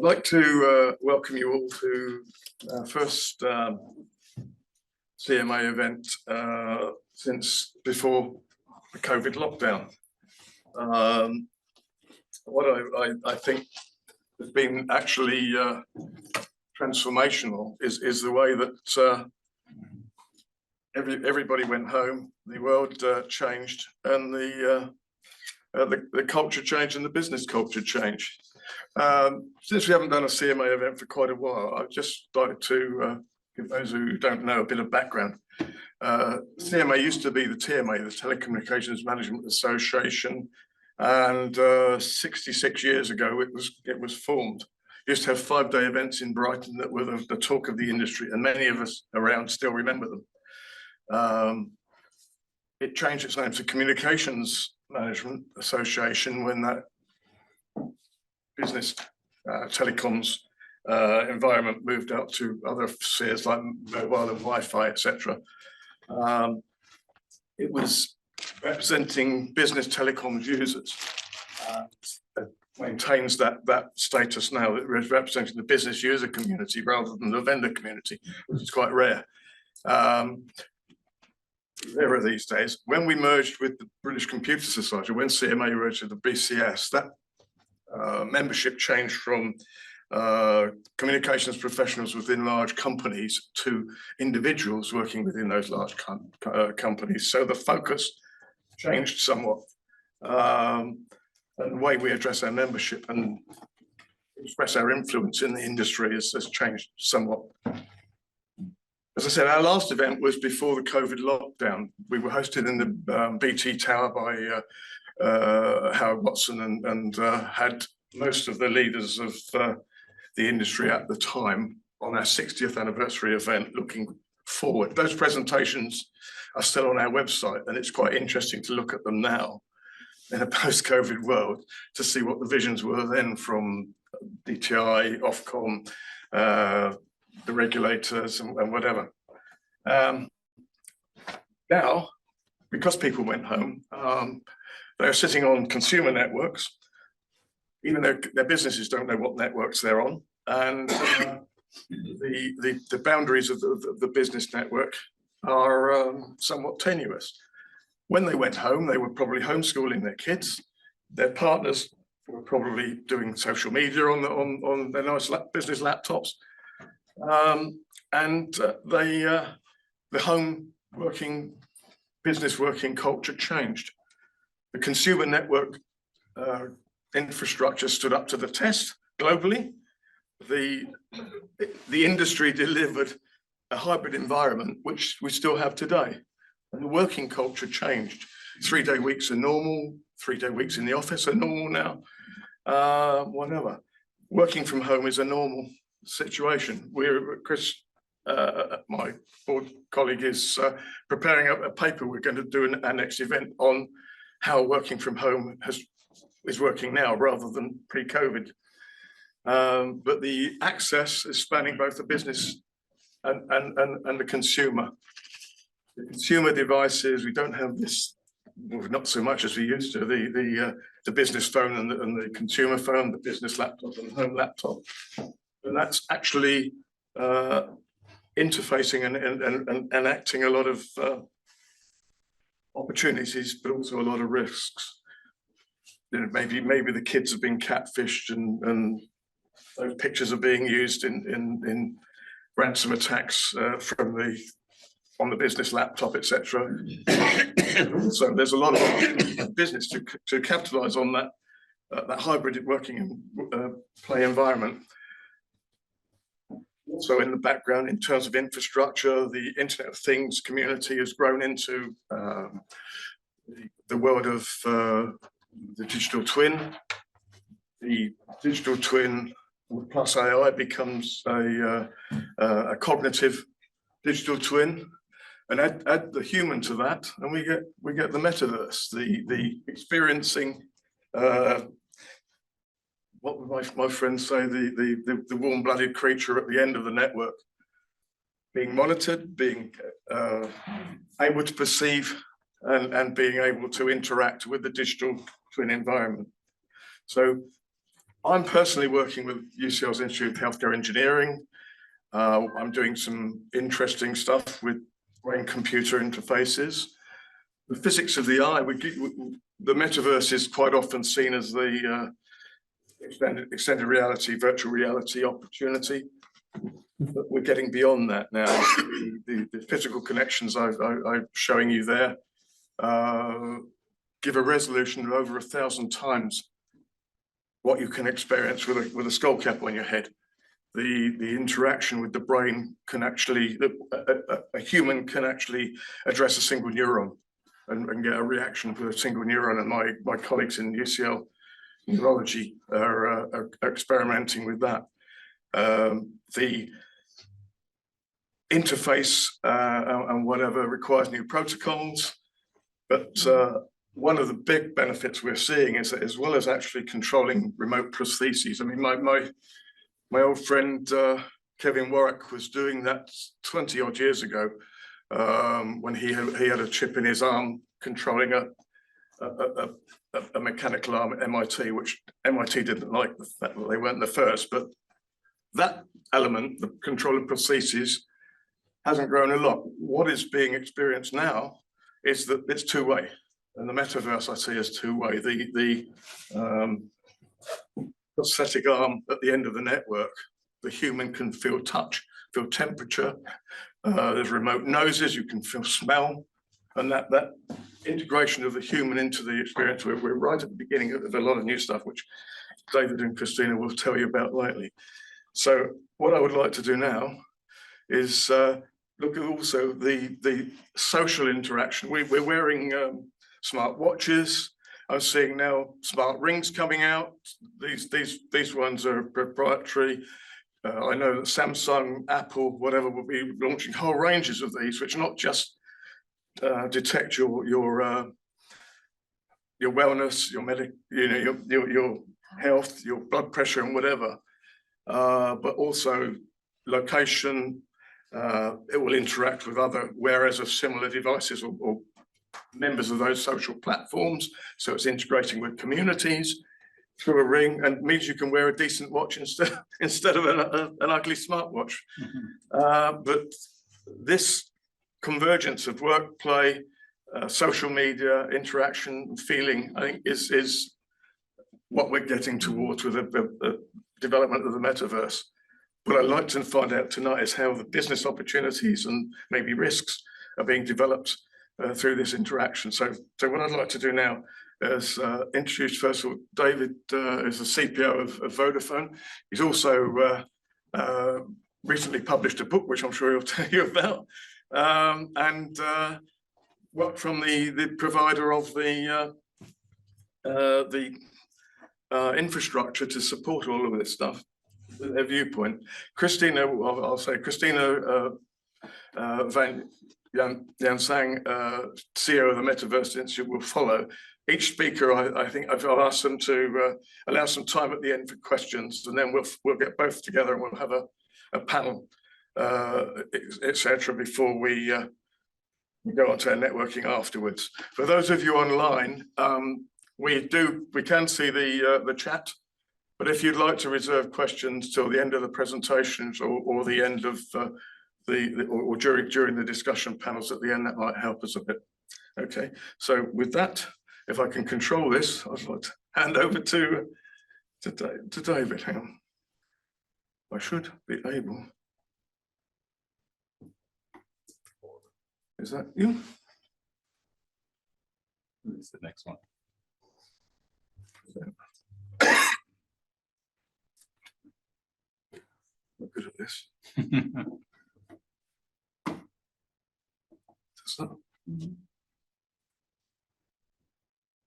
like to welcome you all to our first CMA event since before the COVID lockdown. What I think has been actually transformational is the way that everybody went home, the world changed, and the culture changed and the business culture changed. Since we haven't done a CMA event for quite a while, I'd just like to give those who don't know a bit of background. CMA used to be the TMA, the Telecommunications Management Association, and 66 years ago it was formed. It used to have 5-day events in Brighton that were the talk of the industry, and many of us around still remember them. It changed its name to Communications Management Association when that business telecoms environment moved out to other spheres like mobile and Wi-Fi, etc. It was representing business telecoms users. It maintains that status now. It is representing the business user community rather than the vendor community, which is quite rare. Rarer these days. When we merged with the British Computer Society, when CMA merged with the BCS, that membership changed from communications professionals within large companies to individuals working within those large companies. So the focus changed somewhat. And the way we address our membership and express our influence in the industry has changed somewhat. As I said, our last event was before the COVID lockdown. We were hosted in the BT Tower by Howard Watson and had most of the leaders of the industry at the time on our 60th anniversary event looking forward. Those presentations are still on our website, and it's quite interesting to look at them now in a post-COVID world to see what the visions were then from DTI, Ofcom, the regulators and whatever. Now, because people went home, they're sitting on consumer networks, even though their businesses don't know what networks they're on, and the boundaries of the business network are somewhat tenuous. When they went home, they were probably homeschooling their kids. Their partners were probably doing social media on their nice business laptops. The home working, business working culture changed. The consumer network infrastructure stood up to the test globally. The industry delivered a hybrid environment, which we still have today. And the working culture changed. 3-day weeks are normal, 3-day weeks in the office are normal now, whatever. Working from home is a normal situation. Chris, my board colleague, is preparing a paper. We're going to do our next event on how working from home is working now rather than pre-COVID. But the access is spanning both the business and the consumer. The consumer devices, we don't have this, well, not so much as we used to, the business phone and the consumer phone, the business laptop and home laptop. And that's actually interfacing and enacting a lot of opportunities, but also a lot of risks. You know, maybe the kids have been catfished and those pictures are being used in ransom attacks on the business laptop, etc. So there's a lot of business to capitalize on that hybrid working play environment. Also in the background, in terms of infrastructure, the Internet of Things community has grown into the world of the digital twin. The digital twin plus AI becomes a cognitive digital twin, and add the human to that, and we get the metaverse, the experiencing. What would my friends say? The warm-blooded creature at the end of the network, being monitored, being able to perceive, and being able to interact with the digital twin environment. So I'm personally working with UCL's Institute of Healthcare Engineering. I'm doing some interesting stuff with brain-computer interfaces. The physics of the eye, the metaverse is quite often seen as the extended reality, virtual reality opportunity. But we're getting beyond that now. The physical connections I'm showing you there give a resolution of over 1,000 times what you can experience with a skull cap on your head. The interaction with the brain can actually, a human can actually address a single neuron and get a reaction for a single neuron. And my colleagues in UCL neurology are experimenting with that. The interface and whatever requires new protocols, but one of the big benefits we're seeing is that as well as actually controlling remote prostheses. I mean, my old friend Kevin Warwick was doing that 20 odd years ago when he had a chip in his arm controlling a mechanical arm at MIT, which MIT didn't like the fact that they weren't the first, but that element, the control of prostheses, hasn't grown a lot. What is being experienced now is that it's two-way, and the metaverse I see as two-way. The prosthetic arm at the end of the network, the human can feel touch, feel temperature. There's remote noses, you can feel smell, and that integration of the human into the experience. We're right at the beginning of a lot of new stuff, which David and Christina will tell you about later. So what I would like to do now is look at also the social interaction. We're wearing smart watches. I'm seeing now smart rings coming out. These ones are proprietary. I know that Samsung, Apple, whatever, will be launching whole ranges of these, which not just detect your wellness, your health, your blood pressure, and whatever, but also location. It will interact with other wearers of similar devices or members of those social platforms. So it's integrating with communities through a ring, and means you can wear a decent watch instead of an ugly smartwatch. But this convergence of work, play, social media, interaction, feeling, I think is what we're getting towards with the development of the metaverse. What I'd like to find out tonight is how the business opportunities and maybe risks are being developed through this interaction. So what I'd like to do now is introduce first of all, David is the CPO of Vodafone. He's also recently published a book, which I'm sure he'll tell you about, and worked from the provider of the infrastructure to support all of this stuff. Their viewpoint. Christina, I'll say Christina Van Yansang, CEO of the Metaverse Institute, will follow. Each speaker, I think I've asked them to allow some time at the end for questions, and then we'll get both together and we'll have a panel, etc. before we go on to our networking afterwards. For those of you online, we can see the chat. But if you'd like to reserve questions till the end of the presentations or the end of or during the discussion panels at the end, that might help us a bit. Okay, so with that, if I can control this, I'd like to hand over to David. Hang on, I should be able. Is that you? It's the next one. Not good at this.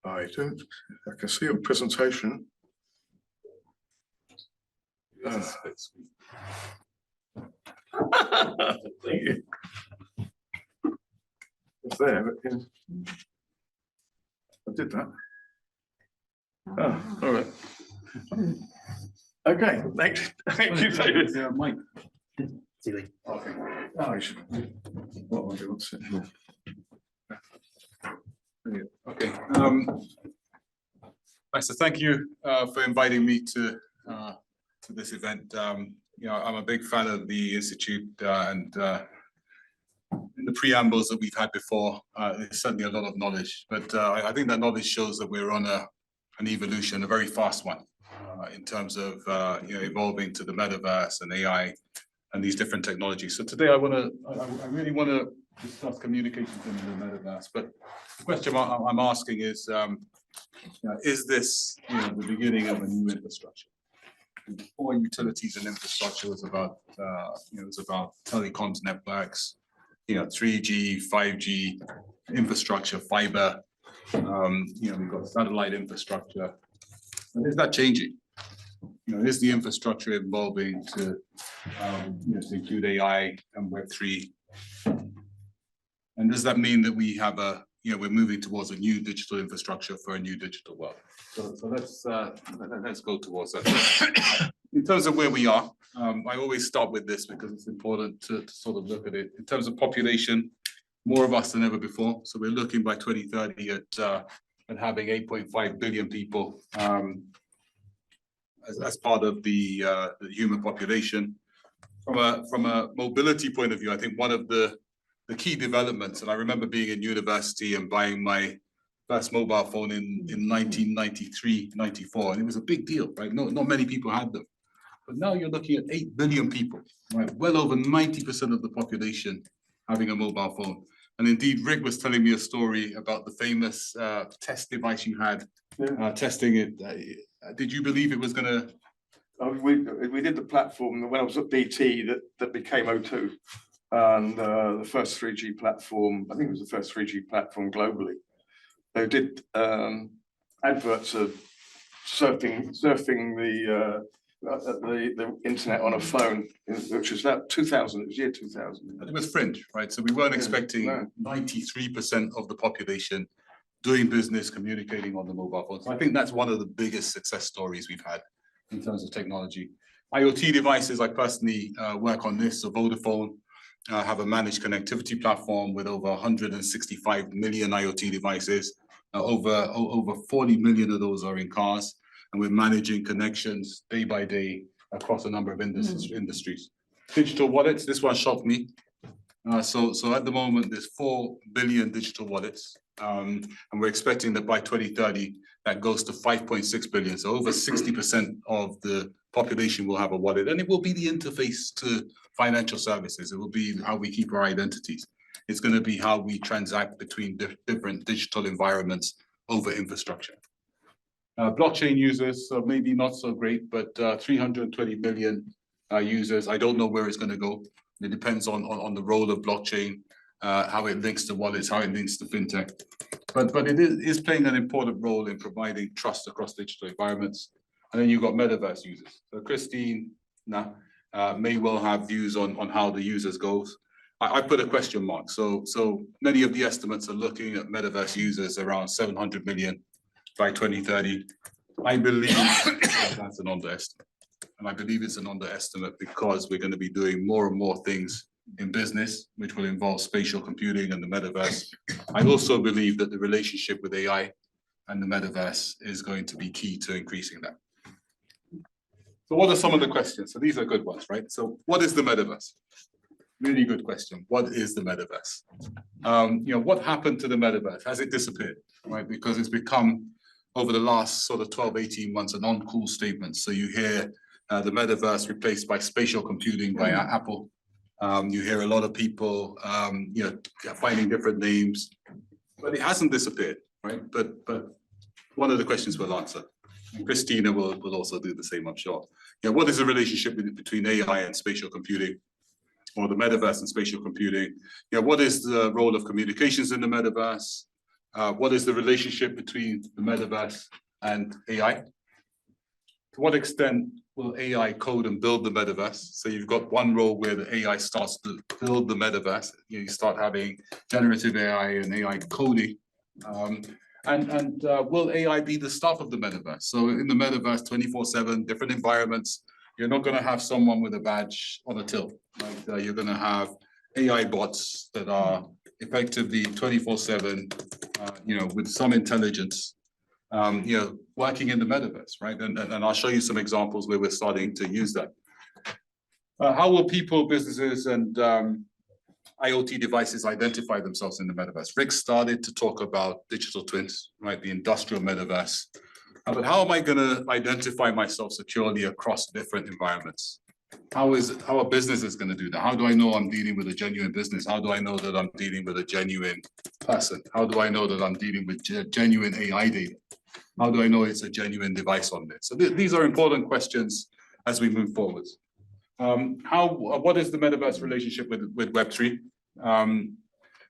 I don't. I can see your presentation. Thank you. It's there, but yeah. I did that. Oh, all right. Okay, thank you, David. Mike. Okay. Oh, I should. What will I do? What's it here? Okay. So thank you for inviting me to this event. I'm a big fan of the Institute and in the preambles that we've had before, there's certainly a lot of knowledge, but I think that knowledge shows that we're on an evolution, a very fast one, in terms of evolving to the metaverse and AI and these different technologies. So today I really want to discuss communications in the metaverse, but the question I'm asking is this the beginning of a new infrastructure? Before utilities and infrastructure was about telecoms networks, 3G, 5G infrastructure, fiber. We've got satellite infrastructure. And is that changing? Is the infrastructure evolving to include AI and Web3? And does that mean that we have we're moving towards a new digital infrastructure for a new digital world? So let's go towards that. In terms of where we are, I always start with this because it's important to sort of look at it. In terms of population, more of us than ever before. So we're looking by 2030 at having 8.5 billion people as part of the human population. From a mobility point of view, I think one of the key developments, and I remember being in university and buying my first mobile phone in 1993, 94, and it was a big deal, right? Not many people had them. But now you're looking at 8 billion people, right? Well over 90% of the population having a mobile phone. And indeed, Rick was telling me a story about the famous test device you had, testing it. Did you believe it was going to? We did the platform when I was at BT that became O2, and the first 3G platform. I think it was the first 3G platform globally. They did adverts of surfing the internet on a phone, which was about 2000. It was year 2000. It was fringe, right? So we weren't expecting 93% of the population doing business, communicating on the mobile phone. So I think that's one of the biggest success stories we've had in terms of technology. IoT devices, I personally work on this. So Vodafone have a managed connectivity platform with over 165 million IoT devices. Over 40 million of those are in cars. And we're managing connections day by day across a number of industries. Digital wallets, this one shocked me. So at the moment, there's 4 billion digital wallets. And we're expecting that by 2030, that goes to 5.6 billion. So over 60% of the population will have a wallet. And it will be the interface to financial services. It will be how we keep our identities. It's going to be how we transact between different digital environments over infrastructure. Blockchain users, so maybe not so great, but 320 million users. I don't know where it's going to go. It depends on the role of blockchain, how it links to wallets, how it links to fintech. But it is playing an important role in providing trust across digital environments. And then you've got metaverse users. So Christine may well have views on how the users goes. I put a question mark. So many of the estimates are looking at metaverse users around 700 million by 2030. I believe that's an underestimate. And I believe it's an underestimate because we're going to be doing more and more things in business, which will involve spatial computing and the metaverse. I also believe that the relationship with AI and the metaverse is going to be key to increasing that. So what are some of the questions? So these are good ones, right? So what is the metaverse? Really good question. What is the metaverse? What happened to the metaverse? Has it disappeared, right? Because it's become, over the last sort of 12, 18 months, an uncool statement. So you hear the metaverse replaced by spatial computing by Apple. You hear a lot of people, finding different names, but it hasn't disappeared, right? But one of the questions we'll answer. And Christina will also do the same, I'm sure. What is the relationship between AI and spatial computing, or the metaverse and spatial computing? What is the role of communications in the metaverse? What is the relationship between the metaverse and AI? To what extent will AI code and build the metaverse? So you've got one role where the AI starts to build the metaverse. You start having generative AI and AI coding. And will AI be the start of the metaverse? So in the metaverse, 24/7, different environments, you're not going to have someone with a badge on a till. Right? You're going to have AI bots that are effectively 24/7, with some intelligence, working in the metaverse, right? And I'll show you some examples where we're starting to use that. How will people, businesses, and IoT devices identify themselves in the metaverse? Rick started to talk about digital twins, right? The industrial metaverse. But how am I going to identify myself securely across different environments? How are businesses going to do that? How do I know I'm dealing with a genuine business? How do I know that I'm dealing with a genuine person? How do I know that I'm dealing with genuine AI data? How do I know it's a genuine device on there? So these are important questions as we move forward. What is the metaverse relationship with Web3?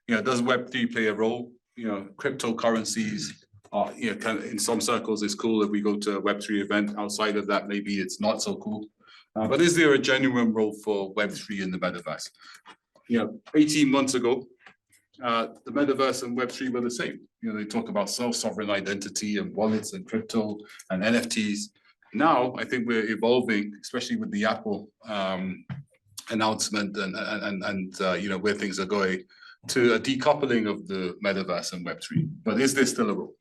Does Web3 play a role? Cryptocurrencies are, in some circles it's cool if we go to a Web3 event. Outside of that, maybe it's not so cool. But is there a genuine role for Web3 in the metaverse? 18 months ago, the metaverse and Web3 were the same. They talk about self-sovereign identity and wallets and crypto and NFTs. Now, I think we're evolving, especially with the Apple announcement and where things are going, to a decoupling of the metaverse and Web3. But is there still a role?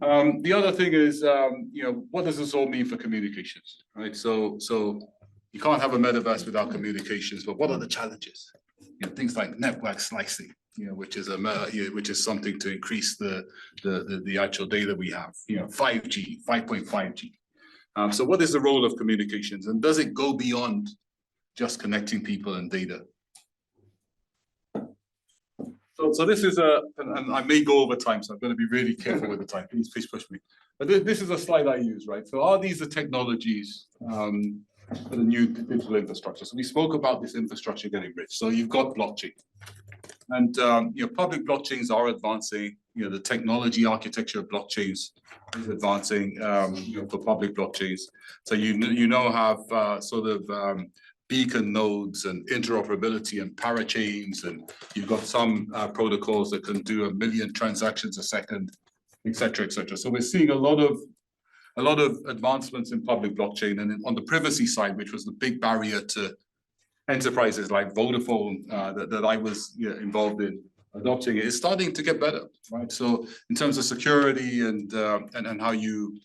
The other thing is, what does this all mean for communications, right? So you can't have a metaverse without communications, but what are the challenges? Things like network slicing, which is something to increase the actual data we have. 5G, 5.5G. So what is the role of communications, and does it go beyond just connecting people and data? So this is and I may go over time, so I'm going to be really careful with the time. Please push me. But this is a slide I use, right? So are these the technologies for the new digital infrastructure? So we spoke about this infrastructure getting rich. So you've got blockchain, and public blockchains are advancing. The technology architecture of blockchains is advancing for public blockchains. So you now have beacon nodes and interoperability and parachains, and you've got some protocols that can do 1 million transactions a second, et cetera, et cetera. So we're seeing a lot of advancements in public blockchain, and on the privacy side, which was the big barrier to enterprises like Vodafone that I was involved in adopting it, is starting to get better, right? So in terms of security and how you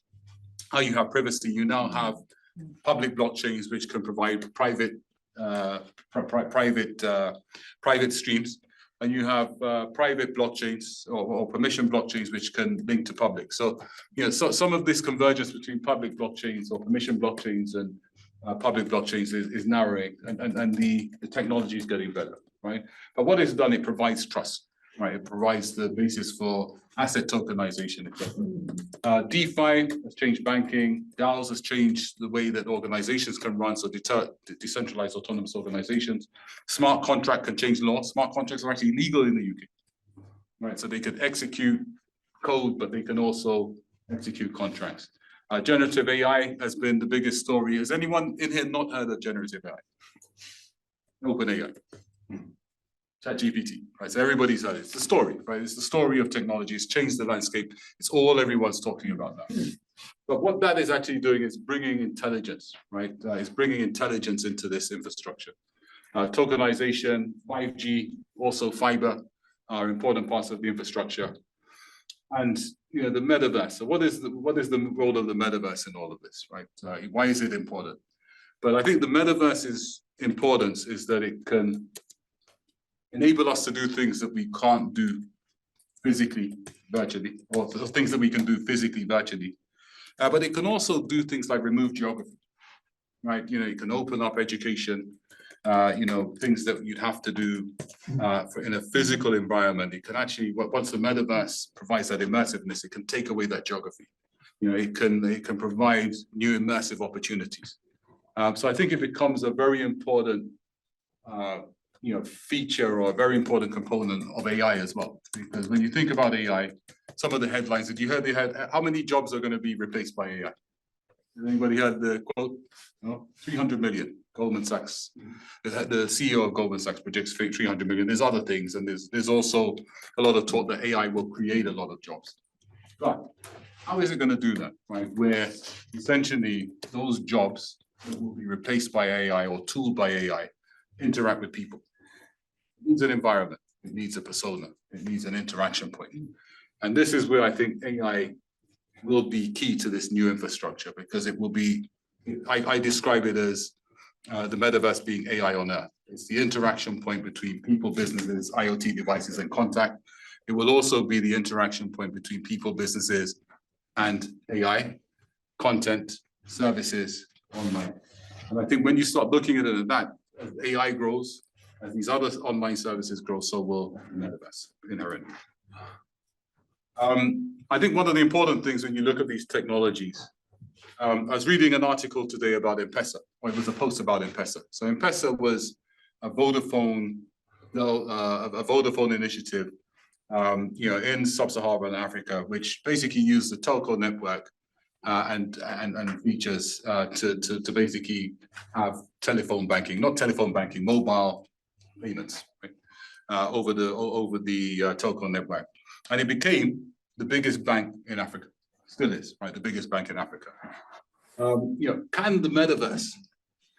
have privacy, you now have public blockchains which can provide private streams, and you have private blockchains or permission blockchains which can link to public. So so some of this convergence between public blockchains or permission blockchains and public blockchains is narrowing, and the technology is getting better, right? But what it's done, it provides trust, right? It provides the basis for asset tokenization, etc. DeFi has changed banking. DAOs has changed the way that organizations can run, so decentralized autonomous organizations. Smart contract can change law. Smart contracts are actually legal in the UK, right? So they can execute code, but they can also execute contracts. Generative AI has been the biggest story. Has anyone in here not heard of generative AI? OpenAI. ChatGPT, right? So everybody's heard it. It's the story, right? It's the story of technology. It's changed the landscape. It's all everyone's talking about now. But what that is actually doing is bringing intelligence, right? It's bringing intelligence into this infrastructure. Tokenization, 5G, also fiber are important parts of the infrastructure. And the metaverse. So what is the role of the metaverse in all of this, right? Why is it important? But I think the metaverse's importance is that it can enable us to do things that we can't do physically, virtually, or things that we can do physically, virtually. But it can also do things like remove geography, right? It can open up education, things that you'd have to do in a physical environment. It can actually, once the metaverse provides that immersiveness, it can take away that geography. It can provide new immersive opportunities. So I think it becomes a very important feature or a very important component of AI as well. Because when you think about AI, some of the headlines that you heard, how many jobs are going to be replaced by AI? Anybody heard the quote? No? 300 million. Goldman Sachs. The CEO of Goldman Sachs projects 300 million. There's other things, and there's also a lot of talk that AI will create a lot of jobs. But how is it going to do that, right? Where essentially those jobs that will be replaced by AI or tooled by AI interact with people. It needs an environment. It needs a persona. It needs an interaction point. And this is where I think AI will be key to this new infrastructure, because it will be, I describe it as the metaverse being AI on Earth. It's the interaction point between people, businesses, IoT devices, and contact. It will also be the interaction point between people, businesses, and AI, content, services, online. And I think when you start looking at it at that, as AI grows, as these other online services grow, so will the metaverse inherently. I think one of the important things when you look at these technologies, I was reading an article today about M-Pesa, or it was a post about M-Pesa. So M-Pesa was a Vodafone initiative, in sub-Saharan Africa, which basically used the telco network and features to basically have telephone banking, not telephone banking, mobile payments, right? over the telco network, and it became the biggest bank in Africa. Still is, right? The biggest bank in Africa. Can the metaverse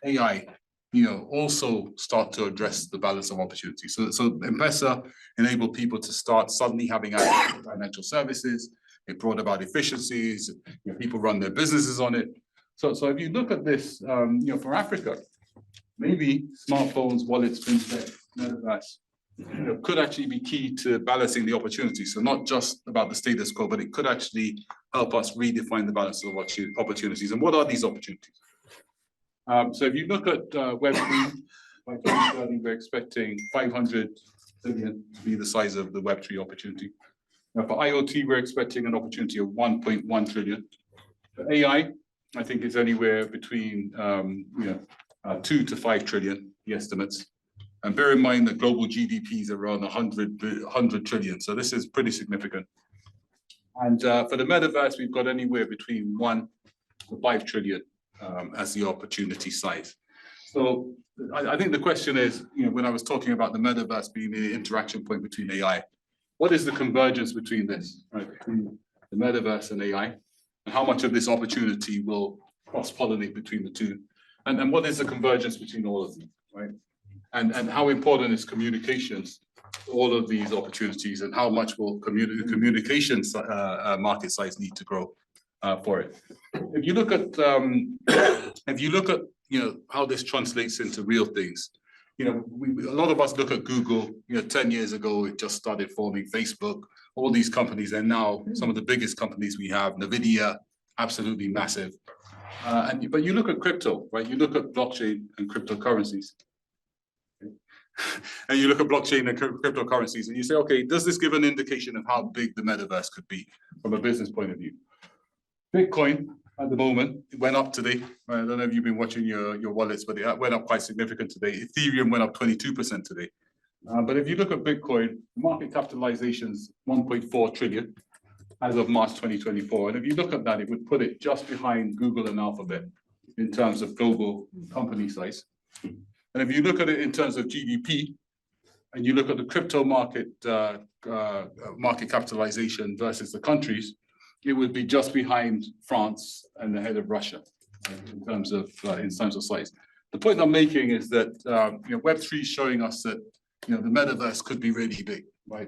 AI, also start to address the balance of opportunity? So M-Pesa enabled people to start suddenly having access to financial services. It brought about efficiencies. People run their businesses on it. So if you look at this, for Africa, maybe smartphones, wallets, fintech, metaverse, could actually be key to balancing the opportunities. So not just about the status quo, but it could actually help us redefine the balance of opportunities. And what are these opportunities? So if you look at Web3, by 2030, we're expecting 500 billion to be the size of the Web3 opportunity. Now for IoT, we're expecting an opportunity of 1.1 trillion. For AI, I think it's anywhere between 2 to 5 trillion, the estimates. And bear in mind that global GDP is around 100 trillion. So this is pretty significant. And for the metaverse, we've got anywhere between 1 to 5 trillion as the opportunity size. So I think the question is, when I was talking about the metaverse being the interaction point between AI, what is the convergence between this, right? Between the metaverse and AI, and how much of this opportunity will cross-pollinate between the two? And what is the convergence between all of them, right? And how important is communications to all of these opportunities, and how much will communications market size need to grow for it? If you look at how this translates into real things, a lot of us look at Google. 10 years ago, it just started forming. Facebook, all these companies, and now some of the biggest companies we have, NVIDIA, absolutely massive. But you look at crypto, right? You look at blockchain and cryptocurrencies. And you look at blockchain and cryptocurrencies, and you say, okay, does this give an indication of how big the metaverse could be from a business point of view? Bitcoin at the moment, it went up today. I don't know if you've been watching your wallets, but it went up quite significant today. Ethereum went up 22% today. But if you look at Bitcoin, market capitalization is 1.4 trillion as of March 2024. And if you look at that, it would put it just behind Google and Alphabet in terms of global company size. And if you look at it in terms of GDP, and you look at the crypto market market capitalization versus the countries, it would be just behind France and ahead of Russia in terms of size. The point I'm making is that Web3 is showing us that the metaverse could be really big, right?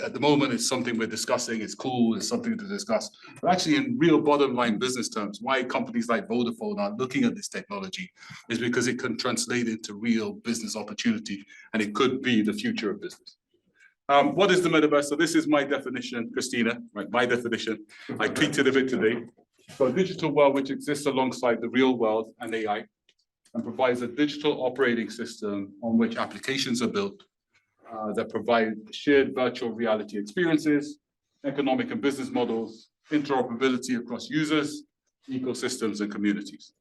At the moment, it's something we're discussing. It's cool. It's something to discuss. But actually, in real bottom line business terms, why companies like Vodafone are looking at this technology is because it can translate into real business opportunity, and it could be the future of business. What is the metaverse? So this is my definition, Christina, right? My definition. I tweeted a bit today. So a digital world which exists alongside the real world and AI, and provides a digital operating system on which applications are built that provide shared virtual reality experiences, economic and business models, interoperability across users, ecosystems, and communities.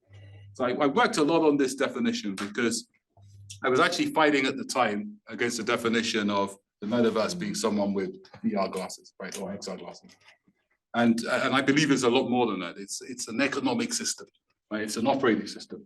So I worked a lot on this definition because I was actually fighting at the time against the definition of the metaverse being someone with VR glasses, right, or XR glasses. And I believe it's a lot more than that. It's an economic system, right? It's an operating system.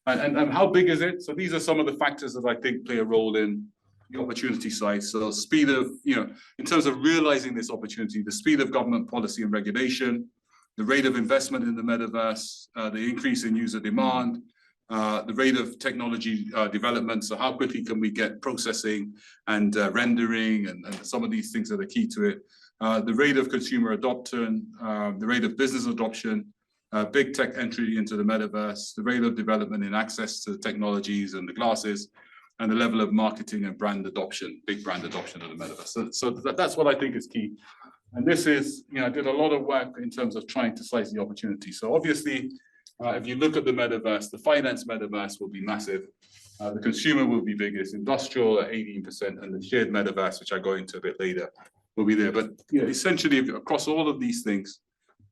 And how big is it? So these are some of the factors that I think play a role in the opportunity side. So speed of, in terms of realizing this opportunity, the speed of government policy and regulation, the rate of investment in the metaverse, the increase in user demand, the rate of technology development. So how quickly can we get processing and rendering and some of these things that are key to it. the rate of consumer adoption, the rate of business adoption, big tech entry into the metaverse, the rate of development in access to the technologies and the glasses, and the level of marketing and brand adoption, big brand adoption of the metaverse. So that's what I think is key. And this is, I did a lot of work in terms of trying to slice the opportunity. So obviously, if you look at the metaverse, the finance metaverse will be massive. The consumer will be biggest, industrial at 18%, and the shared metaverse, which I go into a bit later, will be there. But essentially, across all of these things,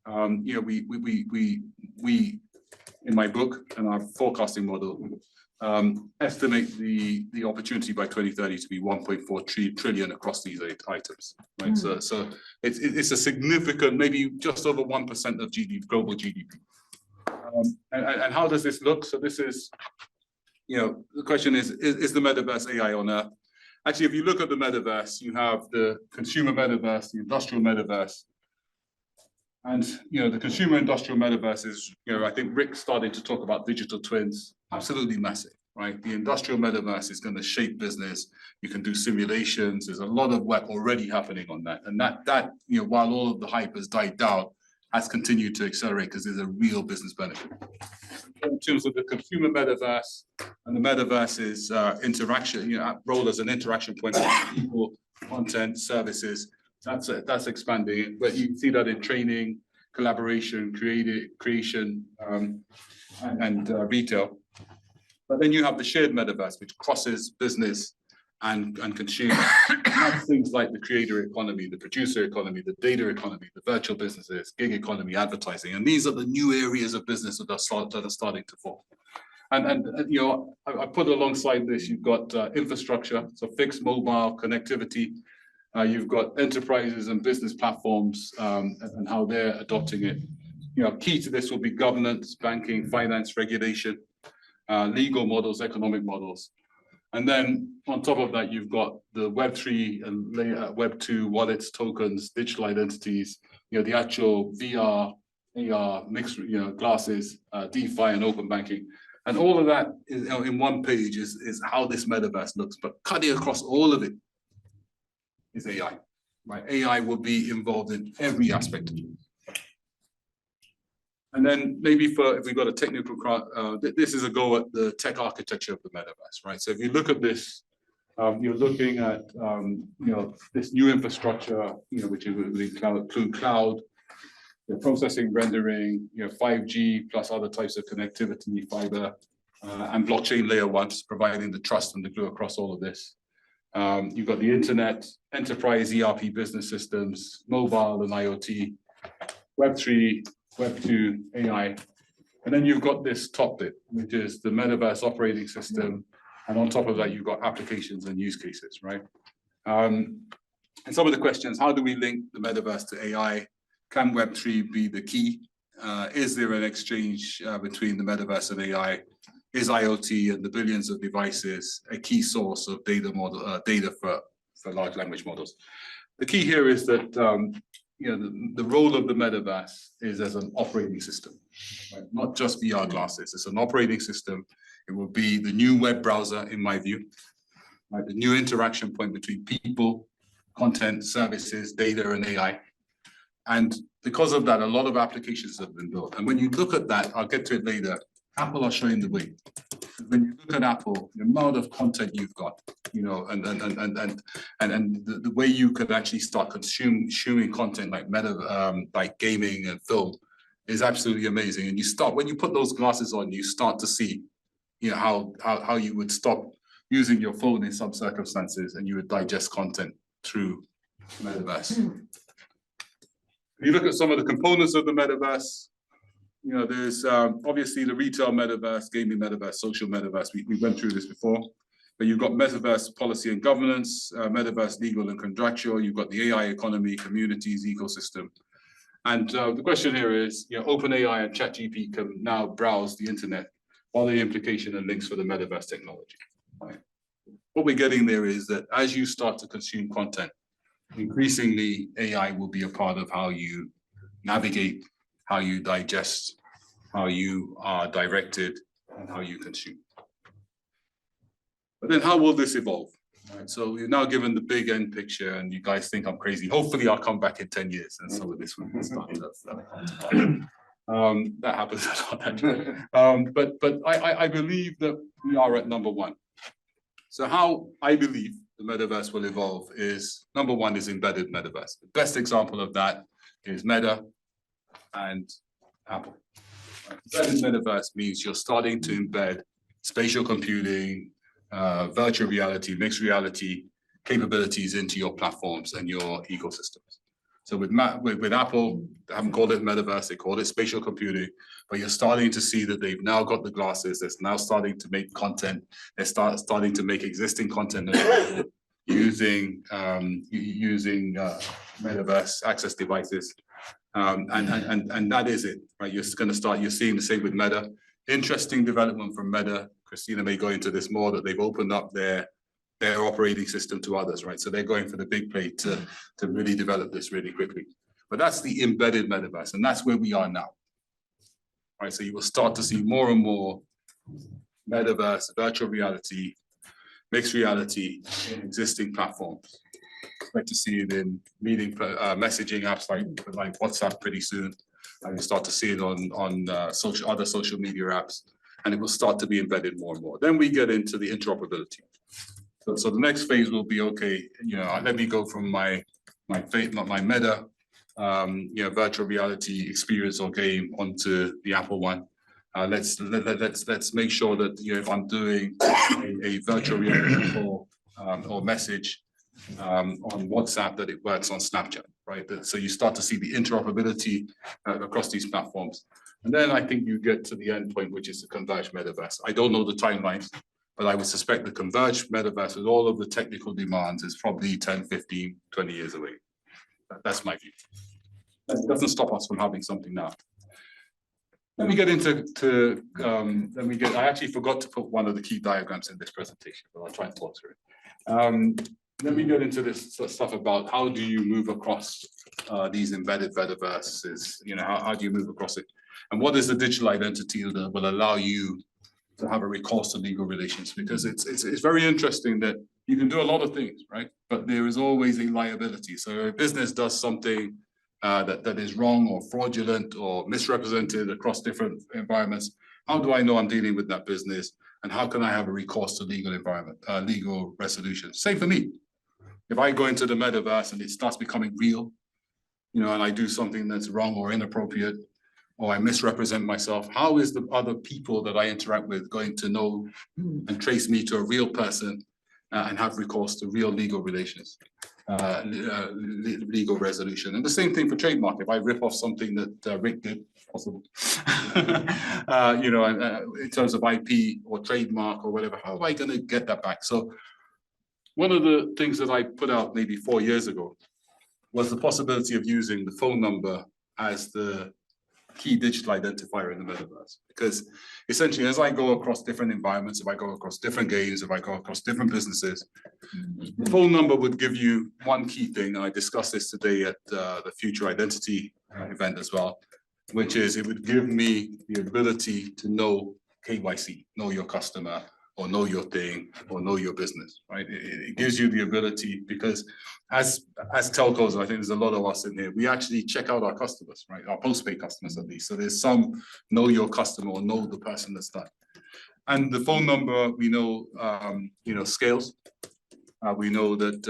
we in my book and our forecasting model estimate the opportunity by 2030 to be 1.4 trillion across these 8 items. Right, so it's a significant, maybe just over 1% of GDP, global GDP. And how does this look? So this is, the question is the metaverse AI on Earth? Actually, if you look at the metaverse, you have the consumer metaverse, the industrial metaverse. And, the consumer industrial metaverse is, I think Rick started to talk about digital twins, absolutely massive, right? The industrial metaverse is going to shape business. You can do simulations. There's a lot of work already happening on that. And that while all of the hype has died down, has continued to accelerate because there's a real business benefit. In terms of the consumer metaverse, and the metaverse is interaction, role as an interaction point for people, content, services. That's expanding, but you see that in training, collaboration, creation, and retail. But then you have the shared metaverse, which crosses business and consumer. And that's things like the creator economy, the producer economy, the data economy, the virtual businesses, gig economy, advertising. And these are the new areas of business that are starting to form. And I put alongside this, you've got infrastructure, so fixed mobile connectivity. You've got enterprises and business platforms and how they're adopting it. Key to this will be governance, banking, finance, regulation, legal models, economic models. And then on top of that, you've got the Web3 and Web2 wallets, tokens, digital identities, the actual VR, AR, mixed, glasses, DeFi and open banking. And all of that is in one page is how this metaverse looks, but cutting across all of it is AI, right? AI will be involved in every aspect of it. And then maybe if we've got a technical, this is a go at the tech architecture of the metaverse, right? So if you look at this, you're looking at, this new infrastructure, which include cloud, processing, rendering, 5G plus other types of connectivity, fiber, and blockchain layer 1, providing the trust and the glue across all of this. You've got the internet, enterprise ERP business systems, mobile and IoT, Web3, Web2, AI. And then you've got this top bit, which is the metaverse operating system. And on top of that, you've got applications and use cases, right? And some of the questions, how do we link the metaverse to AI? Can Web3 be the key? Is there an exchange between the metaverse and AI? Is IoT and the billions of devices a key source of data for large language models? The key here is that the role of the metaverse is as an operating system, right? Not just VR glasses. It's an operating system. It will be the new web browser, in my view, right? The new interaction point between people, content, services, data, and AI. And because of that, a lot of applications have been built. And when you look at that, I'll get to it later, Apple are showing the way. When you look at Apple, the amount of content you've got, and the way you could actually start consuming content like gaming and film is absolutely amazing. And when you put those glasses on, you start to see, how you would stop using your phone in some circumstances and you would digest content through metaverse. If you look at some of the components of the metaverse, there's obviously the retail metaverse, gaming metaverse, social metaverse. We went through this before, but you've got metaverse policy and governance, metaverse legal and contractual. You've got the AI economy, communities, ecosystem. And the question here is, OpenAI and ChatGPT can now browse the internet. What are the implications and links for the metaverse technology? Right. What we're getting there is that as you start to consume content, increasingly AI will be a part of how you navigate, how you digest, how you are directed, and how you consume. But then how will this evolve? Right, so we've now given the big end picture, and you guys think I'm crazy. Hopefully, I'll come back in 10 years and some of this will be started. That happens a lot. But I believe that we are at number one. So how I believe the metaverse will evolve is, number one is embedded metaverse. The best example of that is Meta and Apple. Embedded metaverse means you're starting to embed spatial computing, virtual reality, mixed reality capabilities into your platforms and your ecosystems. So with Apple, they haven't called it metaverse, they called it spatial computing, but you're starting to see that they've now got the glasses, they're now starting to make content, they're starting to make existing content using metaverse access devices. And that is it, right? You're seeing the same with Meta. Interesting development from Meta. Christina may go into this more, that they've opened up their operating system to others, right? So they're going for the big play to really develop this really quickly. But that's the embedded metaverse, and that's where we are now, right? So you will start to see more and more metaverse, virtual reality, mixed reality in existing platforms. Expect to see it in messaging apps like WhatsApp pretty soon. And you start to see it on other social media apps, and it will start to be embedded more and more. Then we get into the interoperability. So the next phase will be, okay, let me go from my Meta, virtual reality experience or game onto the Apple one. Let's make sure that if I'm doing a virtual reality call or message on WhatsApp, that it works on Snapchat, right? So you start to see the interoperability across these platforms. And then I think you get to the end point, which is the converged metaverse. I don't know the timelines, but I would suspect the converged metaverse with all of the technical demands is probably 10, 15, 20 years away. That's my view. That doesn't stop us from having something now. Let me get into, I actually forgot to put one of the key diagrams in this presentation, but I'll try and talk through it. Let me get into this stuff about how do you move across these embedded metaverses, how do you move across it? And what is the digital identity that will allow you to have a recourse to legal relations? Because it's very interesting that you can do a lot of things, right? But there is always a liability. So if a business does something that is wrong or fraudulent or misrepresented across different environments, how do I know I'm dealing with that business? And how can I have a recourse to legal resolution? Same for me. If I go into the metaverse and it starts becoming real, and I do something that's wrong or inappropriate, or I misrepresent myself, how is the other people that I interact with going to know and trace me to a real person and have recourse to real legal relations, legal resolution? And the same thing for trademark. If I rip off something that Rick did, possible, in terms of IP or trademark or whatever, how am I going to get that back? So one of the things that I put out maybe 4 years ago was the possibility of using the phone number as the key digital identifier in the metaverse. Because essentially, as I go across different environments, if I go across different games, if I go across different businesses, the phone number would give you one key thing. And I discussed this today at the Future Identity event as well, which is it would give me the ability to know KYC, know your customer, or know your thing, or know your business, right? It gives you the ability, because as telcos, I think there's a lot of us in here, we actually check out our customers, right? Our postpaid customers at least. So there's some know your customer or know the person that's done. And the phone number, we know, scales. We know that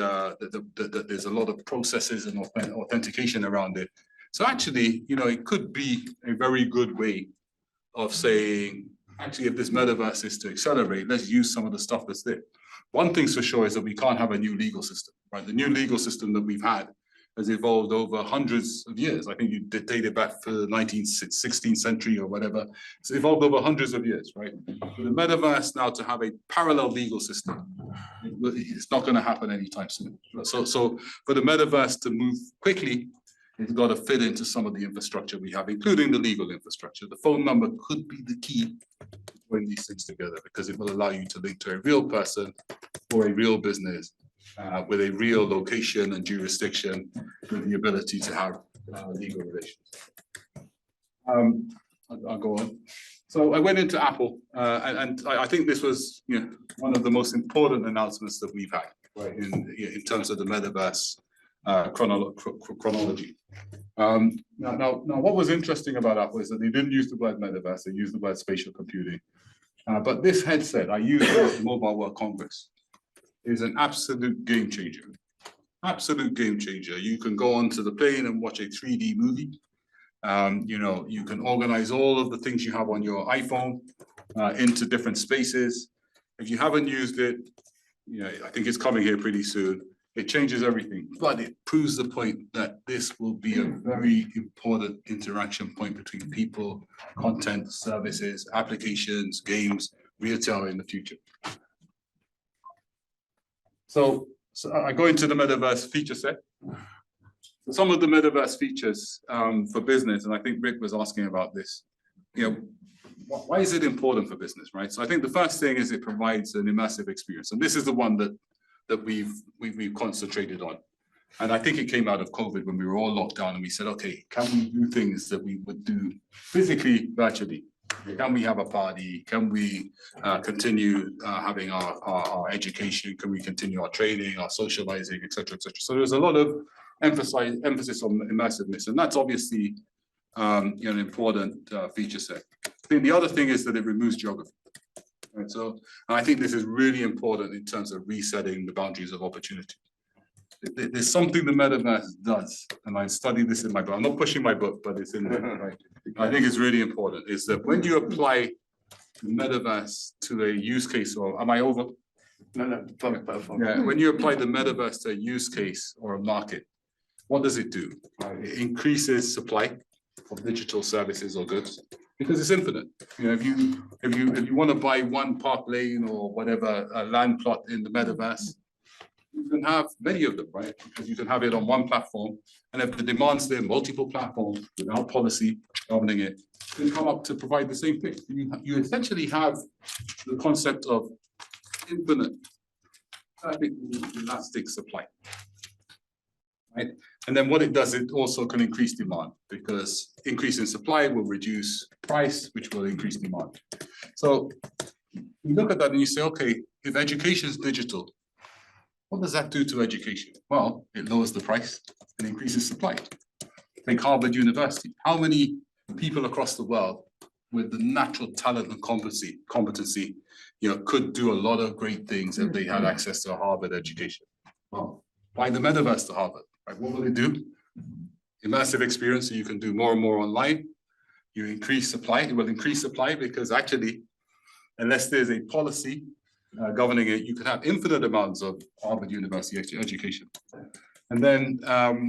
there's a lot of processes and authentication around it. So actually, it could be a very good way of saying, actually, if this metaverse is to accelerate, let's use some of the stuff that's there. One thing's for sure is that we can't have a new legal system, right? The new legal system that we've had has evolved over hundreds of years. I think you dated back to the 16th century or whatever. It's evolved over hundreds of years, right? For the metaverse now to have a parallel legal system, it's not going to happen anytime soon. So for the metaverse to move quickly, it's got to fit into some of the infrastructure we have, including the legal infrastructure. The phone number could be the key to putting these things together, because it will allow you to link to a real person or a real business with a real location and jurisdiction, with the ability to have legal relations. I'll go on. So I went into Apple, and I think this was one of the most important announcements that we've had. right, in terms of the metaverse chronology. Now, what was interesting about Apple is that they didn't use the word metaverse, they used the word spatial computing. But this headset I used at the Mobile World Congress is an absolute game changer. Absolute game changer. You can go onto the plane and watch a 3D movie. You know, you can organize all of the things you have on your iPhone into different spaces. If you haven't used it, you know, I think it's coming here pretty soon. It changes everything, but it proves the point that this will be a very important interaction point between people, content, services, applications, games, retail in the future. So I go into the metaverse feature set. Some of the metaverse features for business, and I think Rick was asking about this, you know, why is it important for business, right? So I think the first thing is it provides an immersive experience. And this is the one that we've concentrated on. And I think it came out of COVID when we were all locked down and we said, okay, can we do things that we would do physically, virtually? Can we have a party? Can we continue having our education? Can we continue our training, our socializing, et cetera, et cetera? So there's a lot of emphasis on immersiveness, and that's obviously you know, an important feature set. I think the other thing is that it removes geography. Right, so I think this is really important in terms of resetting the boundaries of opportunity. There's something the metaverse does, and I studied this in my book. I'm not pushing my book, but it's in there. Right? I think it's really important. Is that when you apply the metaverse to a use case, or am I over? No. Yeah, when you apply the metaverse to a use case or a market, what does it do? It increases supply of digital services or goods, because it's infinite. You know, if you want to buy one park lane or whatever a land plot in the metaverse, you can have many of them, right? Because you can have it on one platform, and if the demand's there, multiple platforms without policy governing it, can come up to provide the same thing. You essentially have the concept of infinite, perfectly elastic supply. Right? And then what it does, it also can increase demand, because increase in supply will reduce price, which will increase demand. So you look at that and you say, okay, if education is digital, what does that do to education? Well, it lowers the price and increases supply. Take Harvard University. How many people across the world with the natural talent and competency, you know, could do a lot of great things if they had access to a Harvard education? Well, apply the metaverse to Harvard. Right, what will it do? Immersive experience, so you can do more and more online. You increase supply. It will increase supply because actually, unless there's a policy governing it, you could have infinite amounts of Harvard University education. And then,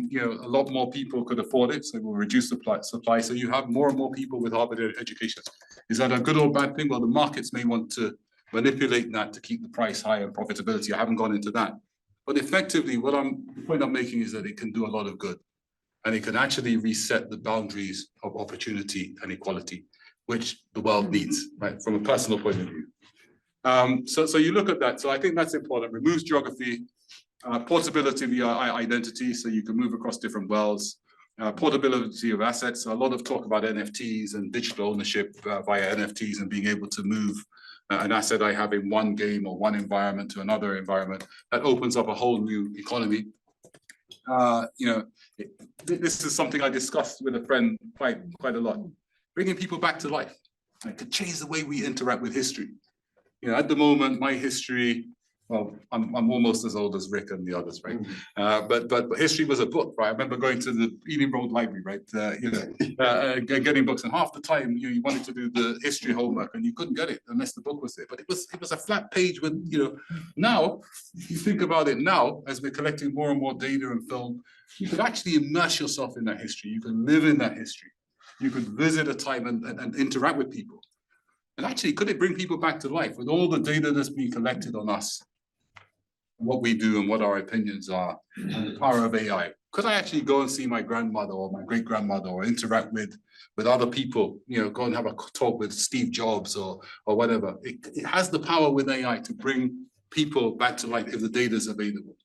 you know, a lot more people could afford it, so it will reduce supply. So you have more and more people with Harvard education. Is that a good or bad thing? Well, the markets may want to manipulate that to keep the price high and profitability. I haven't gone into that. But effectively, the point I'm making is that it can do a lot of good, and it can actually reset the boundaries of opportunity and equality, which the world needs, right, from a personal point of view. So you look at that. So I think that's important. Removes geography, portability via identity, so you can move across different worlds. Portability of assets. So a lot of talk about NFTs and digital ownership via NFTs and being able to move an asset I have in one game or one environment to another environment. That opens up a whole new economy. You know, this is something I discussed with a friend quite a lot. Bringing people back to life, like, to change the way we interact with history. You know, at the moment, my history, well, I'm almost as old as Rick and the others, right? But history was a book, right? I remember going to the Ealing Road Library, right? You know, getting books, and half the time you wanted to do the history homework and you couldn't get it unless the book was there. But it was a flat page with, you know. Now, you think about it now, as we're collecting more and more data and film, you could actually immerse yourself in that history. You can live in that history. You could visit a time and interact with people. And actually, could it bring people back to life with all the data that's being collected on us? What we do and what our opinions are, and the power of AI. Could I actually go and see my grandmother or my great grandmother, or interact with other people? You know, go and have a talk with Steve Jobs or whatever. It has the power with AI to bring people back to life if the data is available.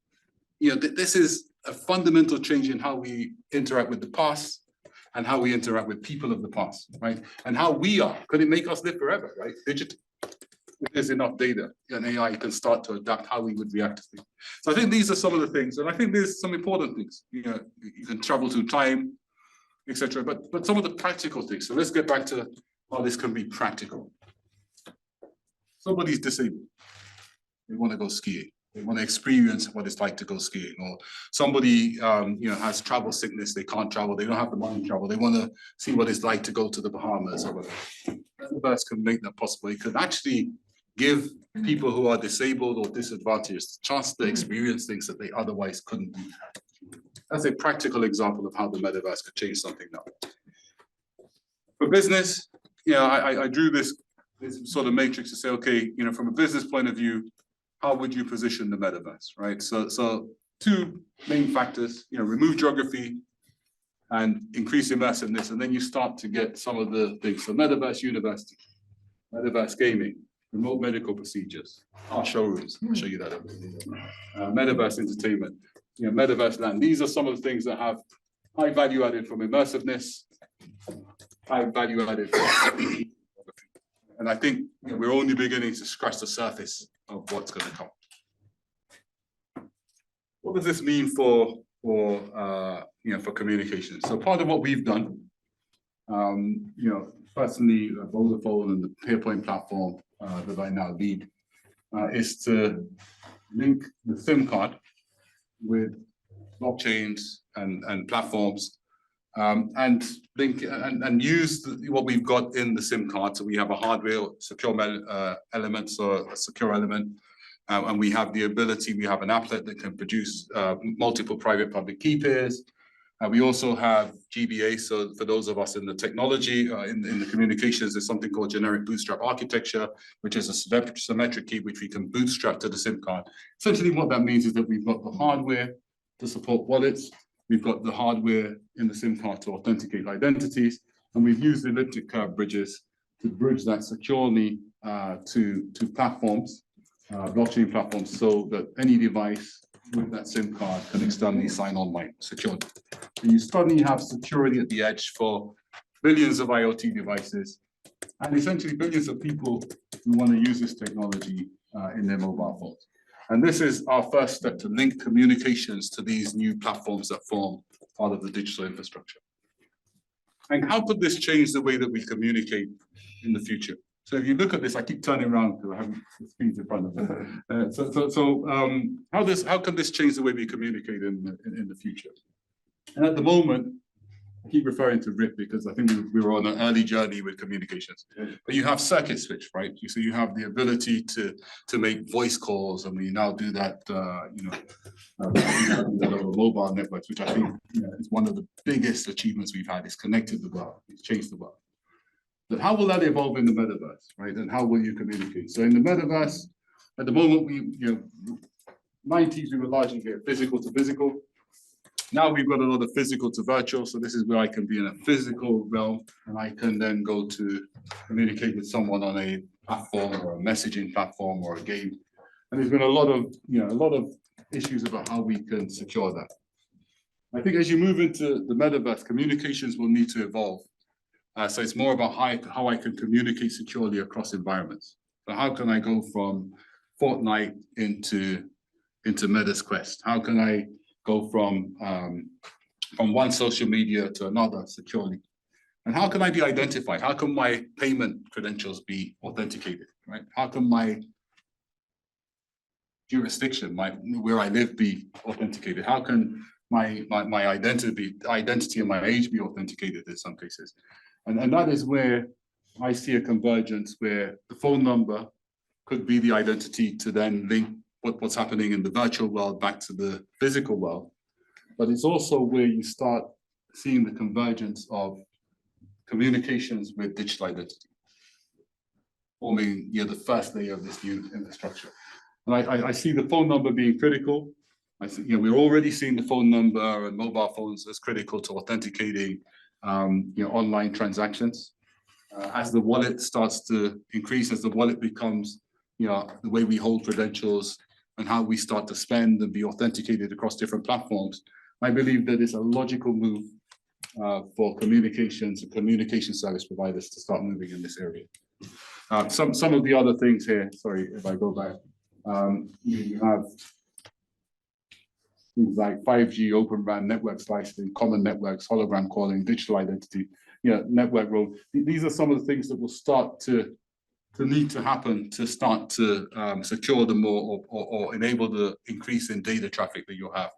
You know, this is a fundamental change in how we interact with the past and how we interact with people of the past, right? And how we are. Could it make us live forever, right? Digital. if there's enough data, and AI can start to adapt how we would react to things. So I think these are some of the things, and I think there's some important things. You know, you can travel through time, etc. But some of the practical things. So let's get back to how this can be practical. Somebody's disabled. They want to go skiing. They want to experience what it's like to go skiing. Or somebody has travel sickness. They can't travel. They don't have the money to travel. They want to see what it's like to go to the Bahamas or whatever. Metaverse can make that possible. It could actually give people who are disabled or disadvantaged a chance to experience things that they otherwise couldn't do. That's a practical example of how the metaverse could change something now. For business, I drew this sort of matrix to say, okay, from a business point of view, how would you position the metaverse, right? So two main factors, remove geography and increase immersiveness, and then you start to get some of the things. So metaverse university, metaverse gaming, remote medical procedures, our showrooms, I'll show you that. Metaverse entertainment, metaverse land. These are some of the things that have high value added from immersiveness, high value added from and I think we're only beginning to scratch the surface of what's going to come. What does this mean for communication? So part of what we've done, personally, Vodafone and the Peerpoint platform that I now lead, is to link the SIM card with blockchains and platforms, and link and use what we've got in the SIM card. So we have a hardware secure element, so a secure element, and we have the ability. We have an applet that can produce multiple private public key pairs. We also have GBA. So for those of us in the technology, in the communications, there's something called generic bootstrap architecture, which is a symmetric key which we can bootstrap to the SIM card. Essentially, what that means is that we've got the hardware to support wallets. We've got the hardware in the SIM card to authenticate identities, and we've used elliptic curve bridges to bridge that securely to platforms, blockchain platforms, so that any device with that SIM card can externally sign online securely. And you suddenly have security at the edge for billions of IoT devices, and essentially billions of people who want to use this technology in their mobile phones. And this is our first step to link communications to these new platforms that form part of the digital infrastructure. And how could this change the way that we communicate in the future? So if you look at this, I keep turning around because I have the screens in front of me. How can this change the way we communicate in the future? And at the moment, I keep referring to RIP because I think we were on an early journey with communications. But you have circuit switch, right? So you have the ability to make voice calls, and we now do that, over mobile networks, which I think is one of the biggest achievements we've had. It's connected the world, it's changed the world. But how will that evolve in the metaverse, right? And how will you communicate? So in the metaverse, at the moment, 90s we were largely get physical to physical. Now we've got a lot of physical to virtual. So this is where I can be in a physical realm, and I can then go to communicate with someone on a platform or a messaging platform or a game. And there's been a lot of issues about how we can secure that. I think as you move into the metaverse, communications will need to evolve. So it's more about how I can communicate securely across environments. So how can I go from Fortnite into Meta's Quest? How can I go from one social media to another securely? And how can I be identified? How can my payment credentials be authenticated, right? How can my jurisdiction, where I live, be authenticated? How can my identity and my age be authenticated in some cases? And that is where I see a convergence where the phone number could be the identity to then link what's happening in the virtual world back to the physical world. But it's also where you start seeing the convergence of communications with digital identity, forming the first layer of this new infrastructure. And I see the phone number being critical. I think we're already seeing the phone number and mobile phones as critical to authenticating online transactions. As the wallet starts to increase, as the wallet becomes the way we hold credentials and how we start to spend and be authenticated across different platforms, I believe that it's a logical move for communications and communication service providers to start moving in this area. Some of the other things here, sorry, if I go back, you have things like 5G, Open RAN, network slicing, common networks, hologram calling, digital identity, network role. These are some of the things that will start to need to happen to start to secure them or enable the increase in data traffic that you'll have.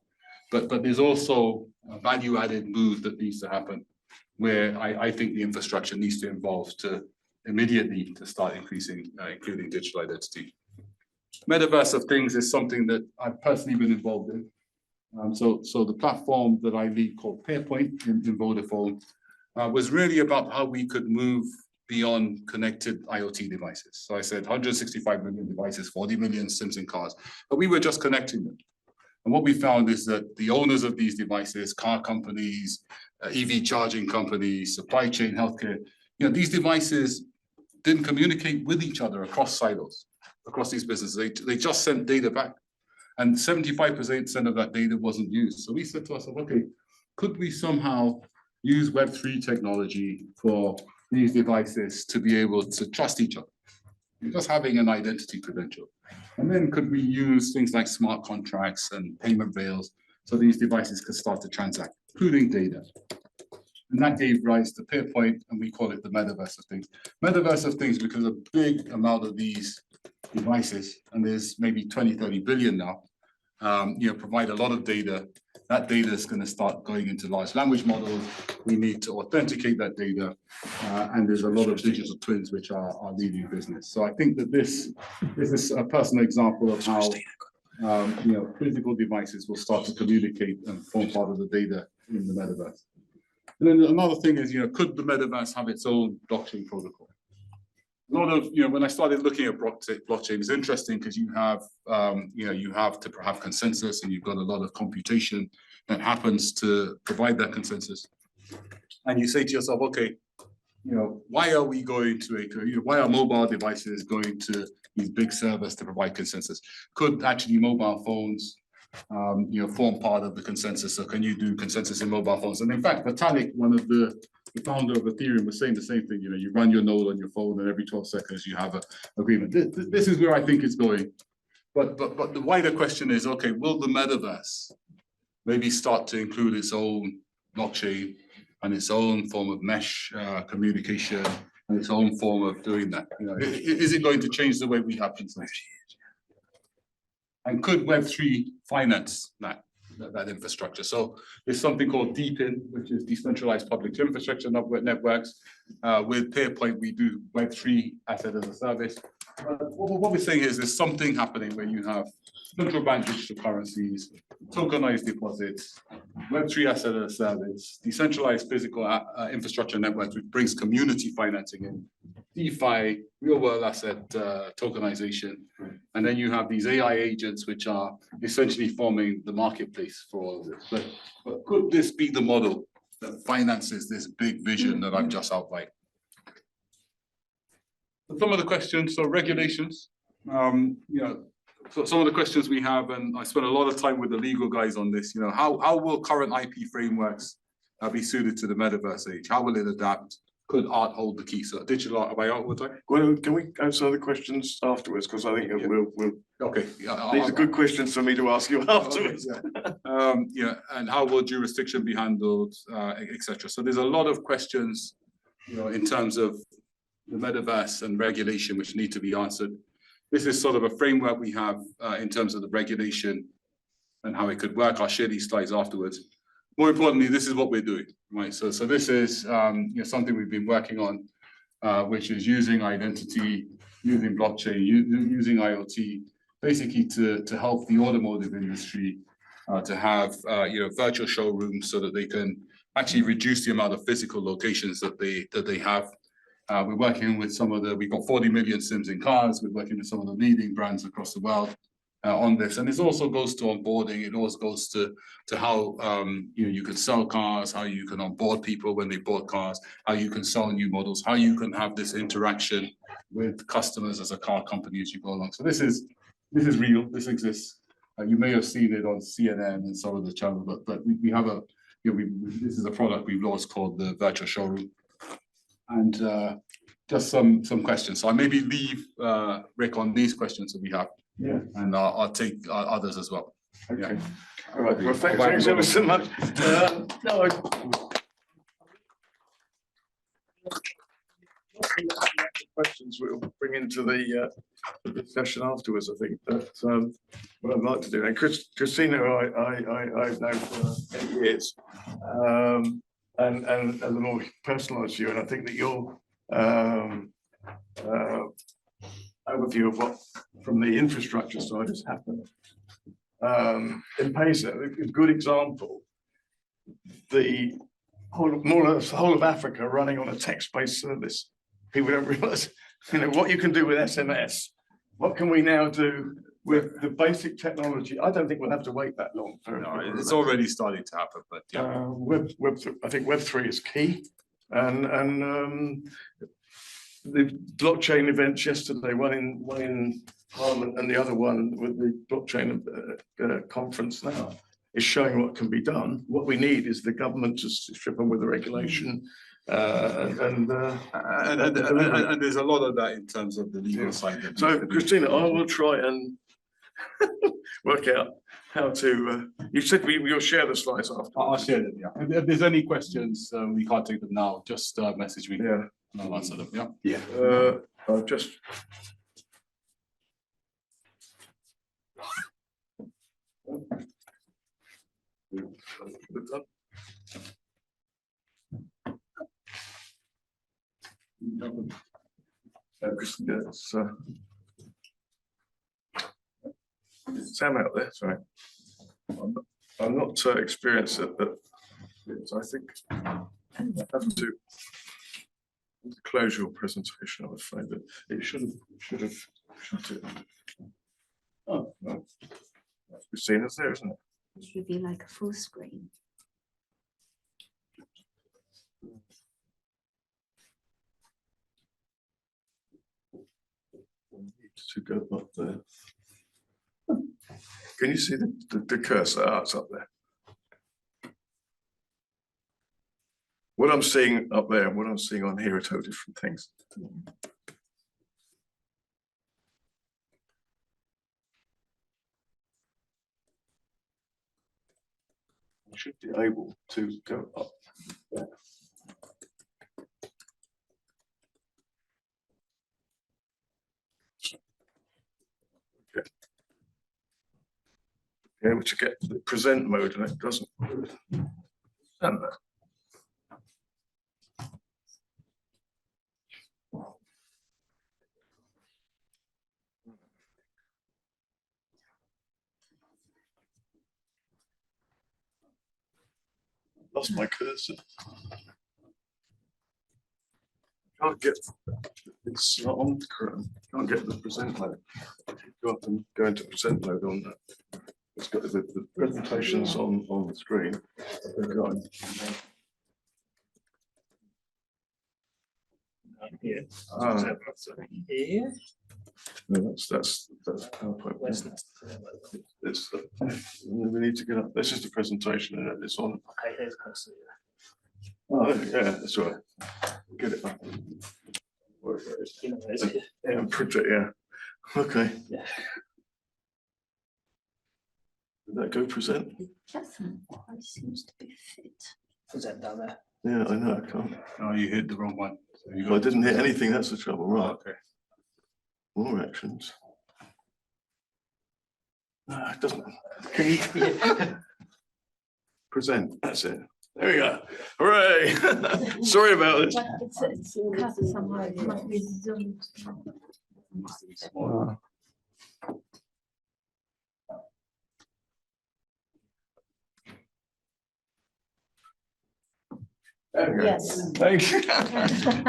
But there's also a value-added move that needs to happen, where I think the infrastructure needs to evolve to immediately to start increasing, including digital identity. Metaverse of things is something that I've personally been involved in. So the platform that I lead called PairPoint in Vodafone was really about how we could move beyond connected IoT devices. So I said 165 million devices, 40 million SIMs in cars, but we were just connecting them. And what we found is that the owners of these devices, car companies, EV charging companies, supply chain, healthcare, these devices didn't communicate with each other across silos, across these businesses. They just sent data back. And 75% of that data wasn't used. So we said to ourselves, okay, could we somehow use Web3 technology for these devices to be able to trust each other? Just having an identity credential. And then could we use things like smart contracts and payment rails so these devices could start to transact, including data? And that gave rise to PairPoint, and we call it the Metaverse of Things. Metaverse of Things because a big amount of these devices, and there's maybe 20, 30 billion now, provide a lot of data. That data is going to start going into large language models. We need to authenticate that data, and there's a lot of digital twins which are leading business. So I think that this is a personal example of how physical devices will start to communicate and form part of the data in the metaverse. And then another thing is, could the metaverse have its own blockchain protocol? A lot of, when I started looking at blockchain, it's interesting because you have to have consensus, and you've got a lot of computation that happens to provide that consensus. And you say to yourself, okay, why are we going to why are mobile devices going to these big servers to provide consensus? Could actually mobile phones form part of the consensus? So can you do consensus in mobile phones? And in fact, Vitalik, one of the founder of Ethereum, was saying the same thing. You run your node on your phone, and every 12 seconds you have an agreement. This is where I think it's going. But the wider question is, okay, will the metaverse maybe start to include its own blockchain and its own form of mesh communication and its own form of doing that? Is it going to change the way we have consensus? And could Web3 finance that infrastructure? So there's something called DePIN, which is decentralized public infrastructure networks. With PairPoint, we do Web3 asset as a service. What we're saying is there's something happening where you have central bank digital currencies, tokenized deposits, Web3 asset as a service, decentralized physical infrastructure networks, which brings community financing in, DeFi, real world asset tokenization. And then you have these AI agents, which are essentially forming the marketplace for all of this. But could this be the model that finances this big vision that I've just outlined? Some of the questions, so regulations, so some of the questions we have, and I spent a lot of time with the legal guys on this, how will current IP frameworks be suited to the metaverse age? How will it adapt? Could art hold the key? So digital art, by art, would I? Well, can we answer the questions afterwards? Because I think we'll. Okay. These are good questions for me to ask you afterwards. Okay, and how will jurisdiction be handled, etc. So there's a lot of questions, in terms of the metaverse and regulation, which need to be answered. This is sort of a framework we have in terms of the regulation and how it could work. I'll share these slides afterwards. More importantly, this is what we're doing, right? So this is something we've been working on, which is using identity, using blockchain, using IoT, basically to help the automotive industry to have virtual showrooms so that they can actually reduce the amount of physical locations that they have. We're working with we've got 40 million SIMs in cars. We're working with some of the leading brands across the world on this. And this also goes to onboarding. It also goes to how you can sell cars, how you can onboard people when they bought cars, how you can sell new models, how you can have this interaction with customers as a car company as you go along. So this is real. This exists. You may have seen it on CNN and some of the channels, but we have this is a product we've launched called the virtual showroom. And just some questions. So I maybe leave Rick on these questions that we have. Yeah. And I'll take others as well. Okay. Yeah. All right. Well, thanks ever so much. No, questions we'll bring into the discussion afterwards. I think that what I'd like to do. And Christina, I've known for 8 years, and a more personalised view. And I think that your overview of what from the infrastructure side has happened in Pesa, a good example. The more or less the whole of Africa running on a text-based service. People don't realise, what you can do with SMS. What can we now do with the basic technology? I don't think we'll have to wait that long. No, it's already starting to happen, but yeah. I think Web3 is key, and the blockchain events yesterday, one in Parliament and the other one with the blockchain conference now, is showing what can be done. What we need is the government to strip them with the regulation. And there's a lot of that in terms of the legal side. So, Christina, I will try and work out how to. You said we'll share the slides after. I'll share them. Yeah. If there's any questions, we can't take them now. Just message me. Yeah. And I'll answer them. Yeah. Yeah. I'll just. Sam out there, sorry. I'm not experienced at that. I think I have to close your presentation. I'm afraid that it should have shut it. Oh, no. Christina's there, isn't it? It should be like a full screen. To go up there. Can you see the cursor? Oh, it's up there. What I'm seeing up there and what I'm seeing on here are two different things. I should be able to go up there. Okay. Be able to get the present mode and it doesn't. And that. Lost my cursor. Can't get it's not on Chrome. Can't get the present mode. Go up and go into present mode on that. It's got the presentations on the screen. Here. Ah. Here. No, that's PowerPoint. It's we need to get up. This is the presentation and it's on. Okay, here's a cursor. Oh yeah, that's right. Get it up. You know, it's here. Yeah, print it, yeah. Okay. Yeah. Did that go present? It doesn't quite seems to be fit. Present down there. Yeah, I know, I can't. Oh, you hit the wrong one. So you I didn't hit anything, that's the trouble, Oh, right? okay. More actions. No, it doesn't. Can you present? That's it. There we go. Hooray! Sorry about this. But it's cut somehow. It must be zoomed. There we go. Yes. Thank you.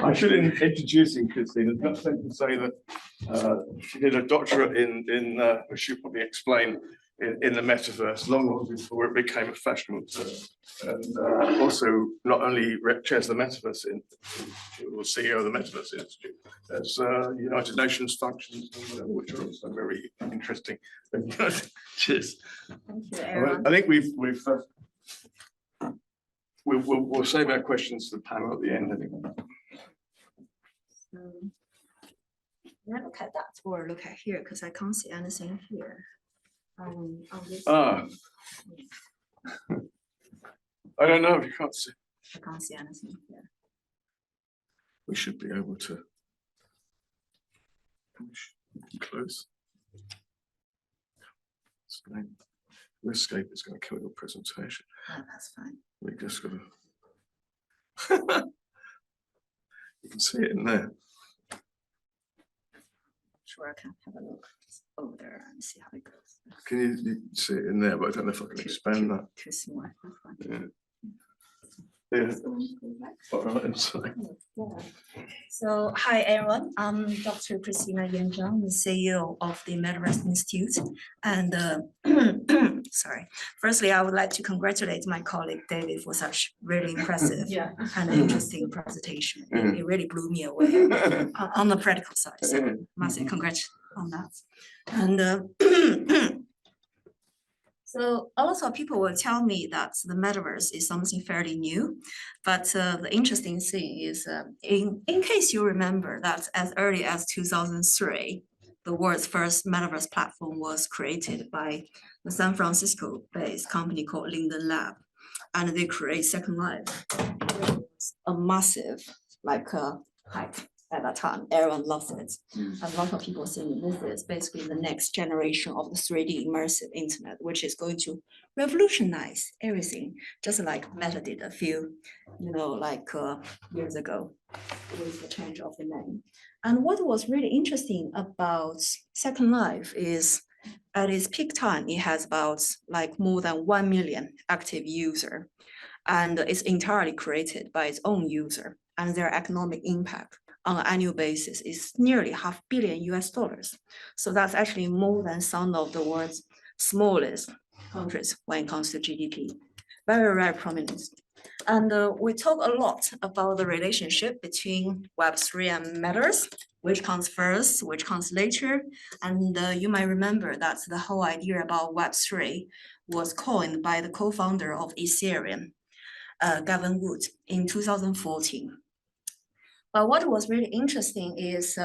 I should introduce you, Christine. That's safe to say that she did a doctorate in which she'll probably explain in the metaverse long before it became a fashionable term. And also not only chairs the Metaverse Institute or CEO of the Metaverse Institute, as United Nations functions, which are also very interesting. Cheers. Thank you, Aaron. I think we'll save our questions to the panel at the end. Anyway. Now look at that or look at here because I can't see anything here. On this, Ah. I don't know, you can't see. I can't see anything here. We should be able to. Close. Escape is going to kill your presentation. Oh, that's fine. We just got to. You can see it in there. Sure, I can have a look over there and see how it goes. Can you see it in there? But I don't know if I can expand that. Too small. That's fine. Yeah. Yeah. So, go back. All right. I'm sorry. Yeah. So, hi everyone, I'm Dr. Christina Yan Zhang, the CEO of the Metaverse Institute. And sorry, firstly, I would like to congratulate my colleague David for such really impressive and interesting presentation. It really blew me away on the practical side. So, must say congrats on that. And so a lot of people will tell me that the metaverse is something fairly new, but the interesting thing is, in case you remember that as early as 2003, the world's first metaverse platform was created by the San Francisco-based company called Linden Lab, and they create Second Life. It was a massive hype. At that time, everyone loves it. A lot of people think this is basically the next generation of the 3D immersive internet, which is going to revolutionize everything, just like Meta did a few, years ago with the change of the name. And what was really interesting about Second Life is at its peak time, it has about more than 1 million active user, and it's entirely created by its own user, and their economic impact on an annual basis is nearly $500 million US. So that's actually more than some of the world's smallest countries when it comes to GDP. Very, very prominent. And we talk a lot about the relationship between Web3 and Metaverse, which comes first, which comes later. And you might remember that the whole idea about Web3 was coined by the co-founder of Ethereum, Gavin Wood, in 2014. But what was really interesting is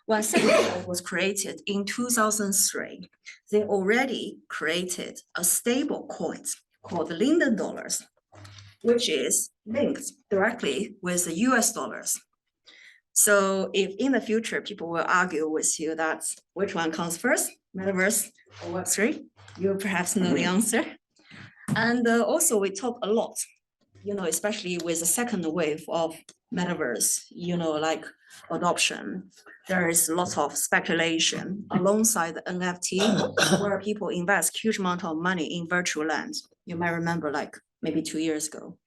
when Second Life was created in 2003, they already created a stable coin called the Linden dollars, which is linked directly with the US dollars. So if in the future people will argue with you that which one comes first, Metaverse or Web3, you perhaps know the answer. And also we talk a lot, especially with the second wave of Metaverse, adoption. There is lots of speculation alongside the NFT where people invest huge amount of money in virtual lands. You might remember maybe 2 years ago.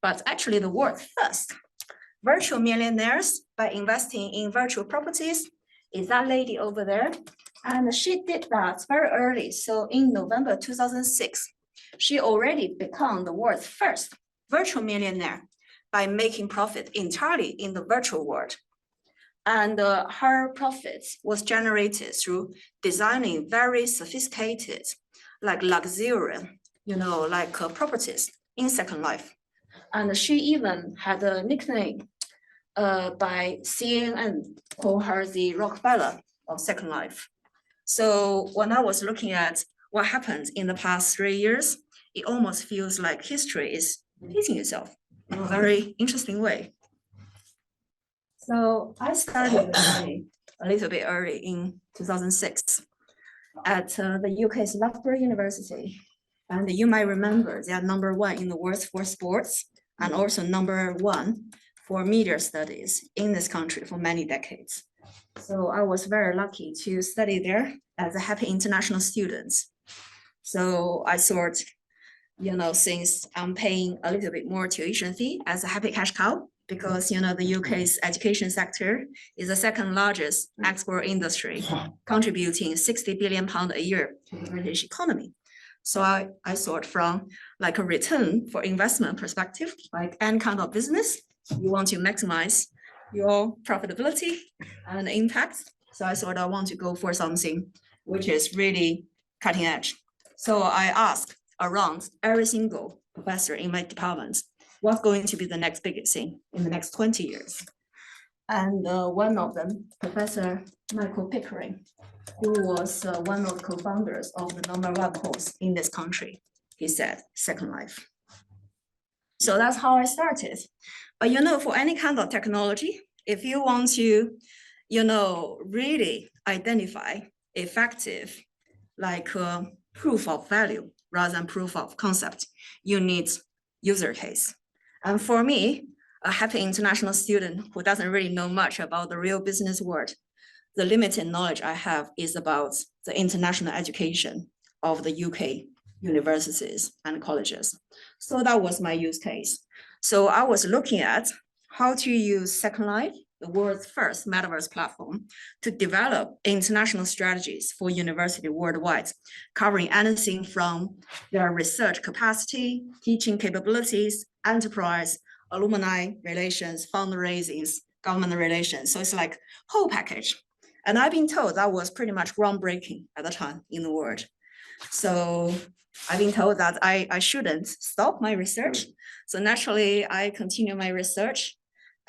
But actually the world first, virtual millionaires by investing in virtual properties is that lady over there. And she did that very early. So in November 2006, she already became the world's first virtual millionaire by making profit entirely in the virtual world. And her profits was generated through designing very sophisticated, luxurious, properties in Second Life. And she even had a nickname by CNN, call her the Rockefeller of Second Life. So when I was looking at what happened in the past 3 years, it almost feels like history is repeating itself in a very interesting way. So I started a little bit early in 2006 at the UK's Loughborough University. And you might remember they are #1 in the world for sports and also #1 for media studies in this country for many decades. So I was very lucky to study there as a happy international student. So I thought, since I'm paying a little bit more tuition fee as a happy cash cow, because, the UK's education sector is the second largest export industry, contributing £60 billion a year to the British economy. So I thought from a return for investment perspective, like any kind of business, you want to maximize your profitability and impact. So I thought I want to go for something which is really cutting edge. So I asked around every single professor in my department, what's going to be the next biggest thing in the next 20 years? And one of them, Professor Michael Pickering, who was one of the co-founders of the #1 course in this country, he said, Second Life. So that's how I started. But you know, for any kind of technology, if you want to, you know, really identify effective, like proof of value rather than proof of concept, you need user case. And for me, a happy international student who doesn't really know much about the real business world, the limited knowledge I have is about the international education of the UK universities and colleges. So that was my use case. So I was looking at how to use Second Life, the world's first metaverse platform, to develop international strategies for university worldwide, covering anything from their research capacity, teaching capabilities, enterprise, alumni relations, fundraisings, government relations. So it's like whole package. And I've been told that was pretty much groundbreaking at the time in the world. So I've been told that I shouldn't stop my research. So naturally, I continue my research,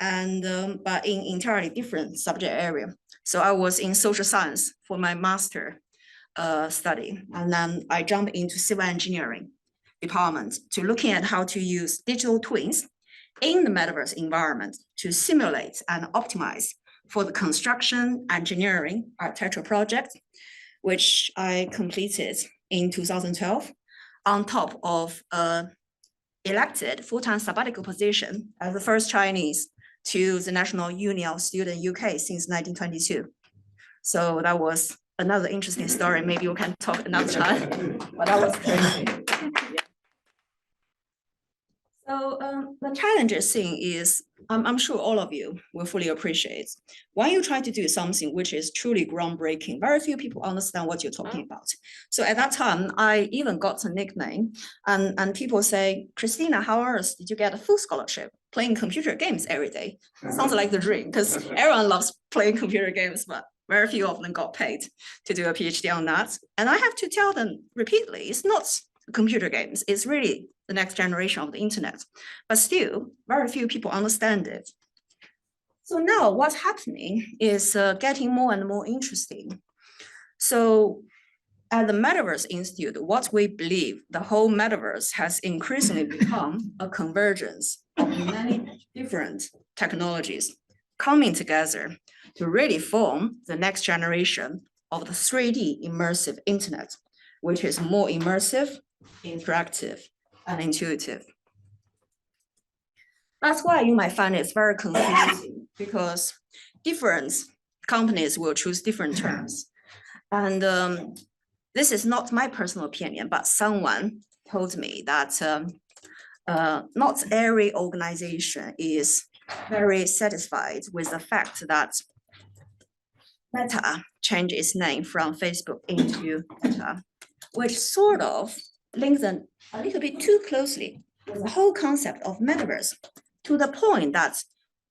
and but in entirely different subject area. So I was in social science for my master study, and then I jumped into civil engineering department to looking at how to use digital twins in the metaverse environment to simulate and optimize for the construction, engineering, architectural project, which I completed in 2012 on top of elected full-time sabbatical position as the first Chinese to the National Union of Students UK since 1922. So that was another interesting story. Maybe we can talk another time, but that was crazy. So the challenges thing is, I'm sure all of you will fully appreciate. When you try to do something which is truly groundbreaking, very few people understand what you're talking about. So at that time, I even got a nickname, and people say, Christina, how on earth did you get a full scholarship playing computer games every day? Sounds like the dream, because everyone loves playing computer games, but very few of them got paid to do a PhD on that. And I have to tell them repeatedly, it's not computer games, it's really the next generation of the internet. But still, very few people understand it. So now what's happening is getting more and more interesting. So at the Metaverse Institute, what we believe, the whole Metaverse has increasingly become a convergence of many different technologies coming together to really form the next generation of the 3D immersive internet, which is more immersive, interactive, and intuitive. That's why you might find it's very confusing, because different companies will choose different terms. And this is not my personal opinion, but someone told me that not every organization is very satisfied with the fact that Meta changed its name from Facebook into Meta, which sort of links them a little bit too closely with the whole concept of metaverse, to the point that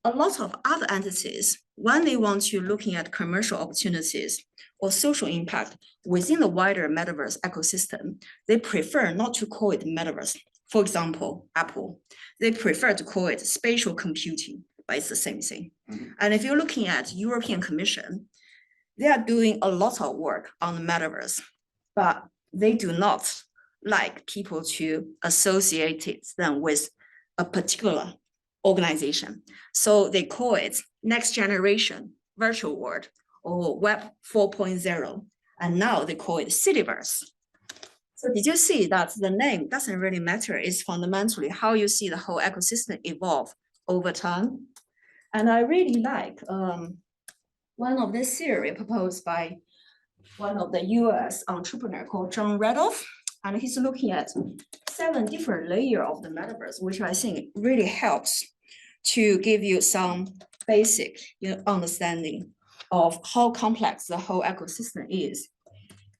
a lot of other entities, when they want to looking at commercial opportunities or social impact within the wider metaverse ecosystem, they prefer not to call it metaverse. For example, Apple, they prefer to call it spatial computing, but it's the same thing. And if you're looking at European Commission, they are doing a lot of work on the metaverse, but they do not like people to associate them with a particular organization. So they call it next generation virtual world or Web 4.0. And now they call it Cityverse. So did you see that the name doesn't really matter? It's fundamentally how you see the whole ecosystem evolve over time. And I really like one of this theory proposed by one of the US entrepreneur called John Radoff. And he's looking at 7 different layers of the metaverse, which I think really helps to give you some basic understanding of how complex the whole ecosystem is.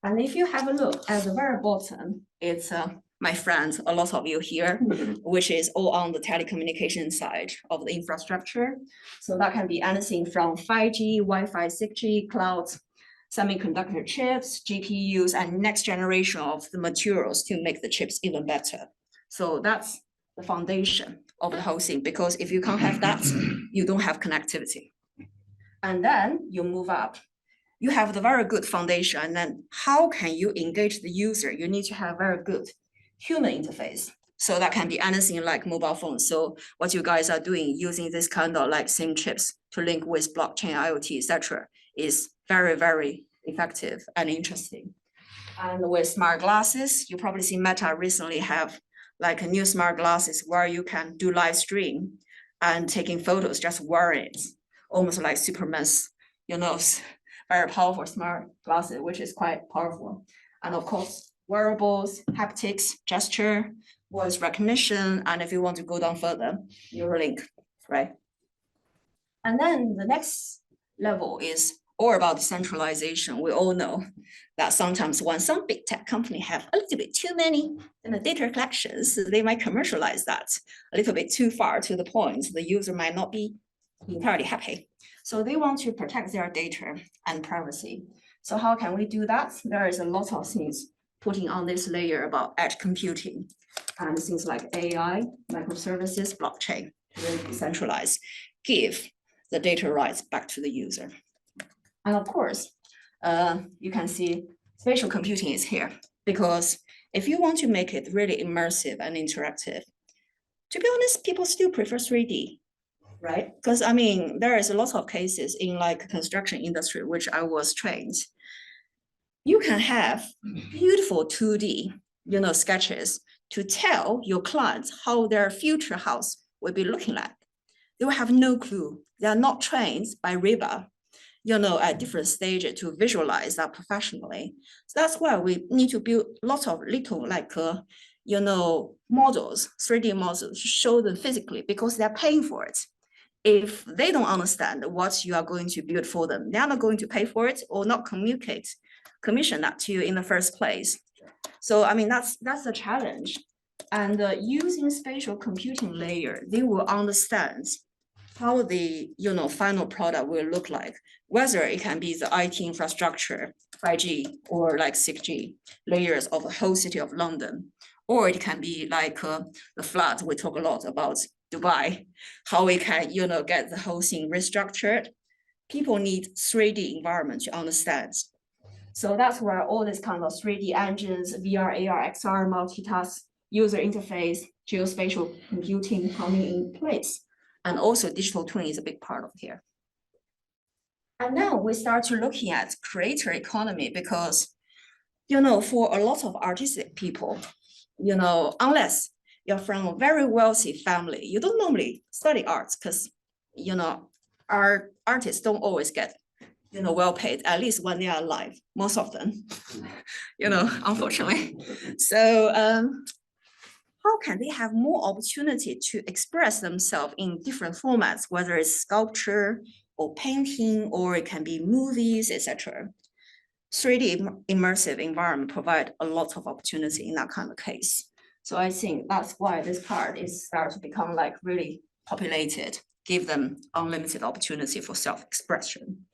And if you have a look at the very bottom, it's my friends, a lot of you here, which is all on the telecommunication side of the infrastructure. So that can be anything from 5G, Wi-Fi, 6G, cloud, semiconductor chips, GPUs, and next generation of the materials to make the chips even better. So that's the foundation of the whole thing, because if you can't have that, you don't have connectivity. And then you move up. You have the very good foundation, and then how can you engage the user? You need to have very good human interface. So that can be anything like mobile phones. So what you guys are doing using this kind of like SIM chips to link with blockchain, IoT, etc., is very, very effective and interesting. And with smart glasses, you probably see Meta recently have like a new smart glasses where you can do live stream and taking photos, just wearing it, almost like Superman's, very powerful smart glasses, which is quite powerful. And of course, wearables, haptics, gesture, voice recognition, and if you want to go down further, Neuralink, right? And then the next level is all about decentralization. We all know that sometimes when some big tech company have a little bit too many data collections, they might commercialize that a little bit too far to the point the user might not be entirely happy. So they want to protect their data and privacy. So how can we do that? There is a lot of things putting on this layer about edge computing and things like AI, microservices, blockchain, to really decentralize, give the data rights back to the user. And of course, you can see spatial computing is here because if you want to make it really immersive and interactive, to be honest, people still prefer 3D, right? Because I mean, there is a lot of cases in like construction industry, which I was trained. You can have beautiful 2D, sketches to tell your clients how their future house will be looking like. They will have no clue. They are not trained by RIBA, at different stages to visualize that professionally. So that's why we need to build lots of little models, 3D models to show them physically because they're paying for it. If they don't understand what you are going to build for them, they're not going to pay for it or not commission that to you in the first place. So I mean, that's the challenge. And using spatial computing layer, they will understand how the final product will look like, whether it can be the IT infrastructure, 5G or like 6G layers of the whole city of London, or it can be like the flood. We talk a lot about Dubai, how we can get the whole thing restructured. People need 3D environment to understand. So that's where all this kind of 3D engines, VR, AR, XR, multitask, user interface, geospatial computing coming in place. And also digital twin is a big part of here. And now we start to looking at creator economy because, for a lot of artistic people, unless you're from a very wealthy family, you don't normally study arts because, our artists don't always get, well paid, at least when they are alive, most of them, unfortunately. So, how can they have more opportunity to express themselves in different formats, whether it's sculpture or painting, or it can be movies, etc. 3D immersive environment provide a lot of opportunity in that kind of case. So I think that's why this part is start to become like really populated, give them unlimited opportunity for self-expression.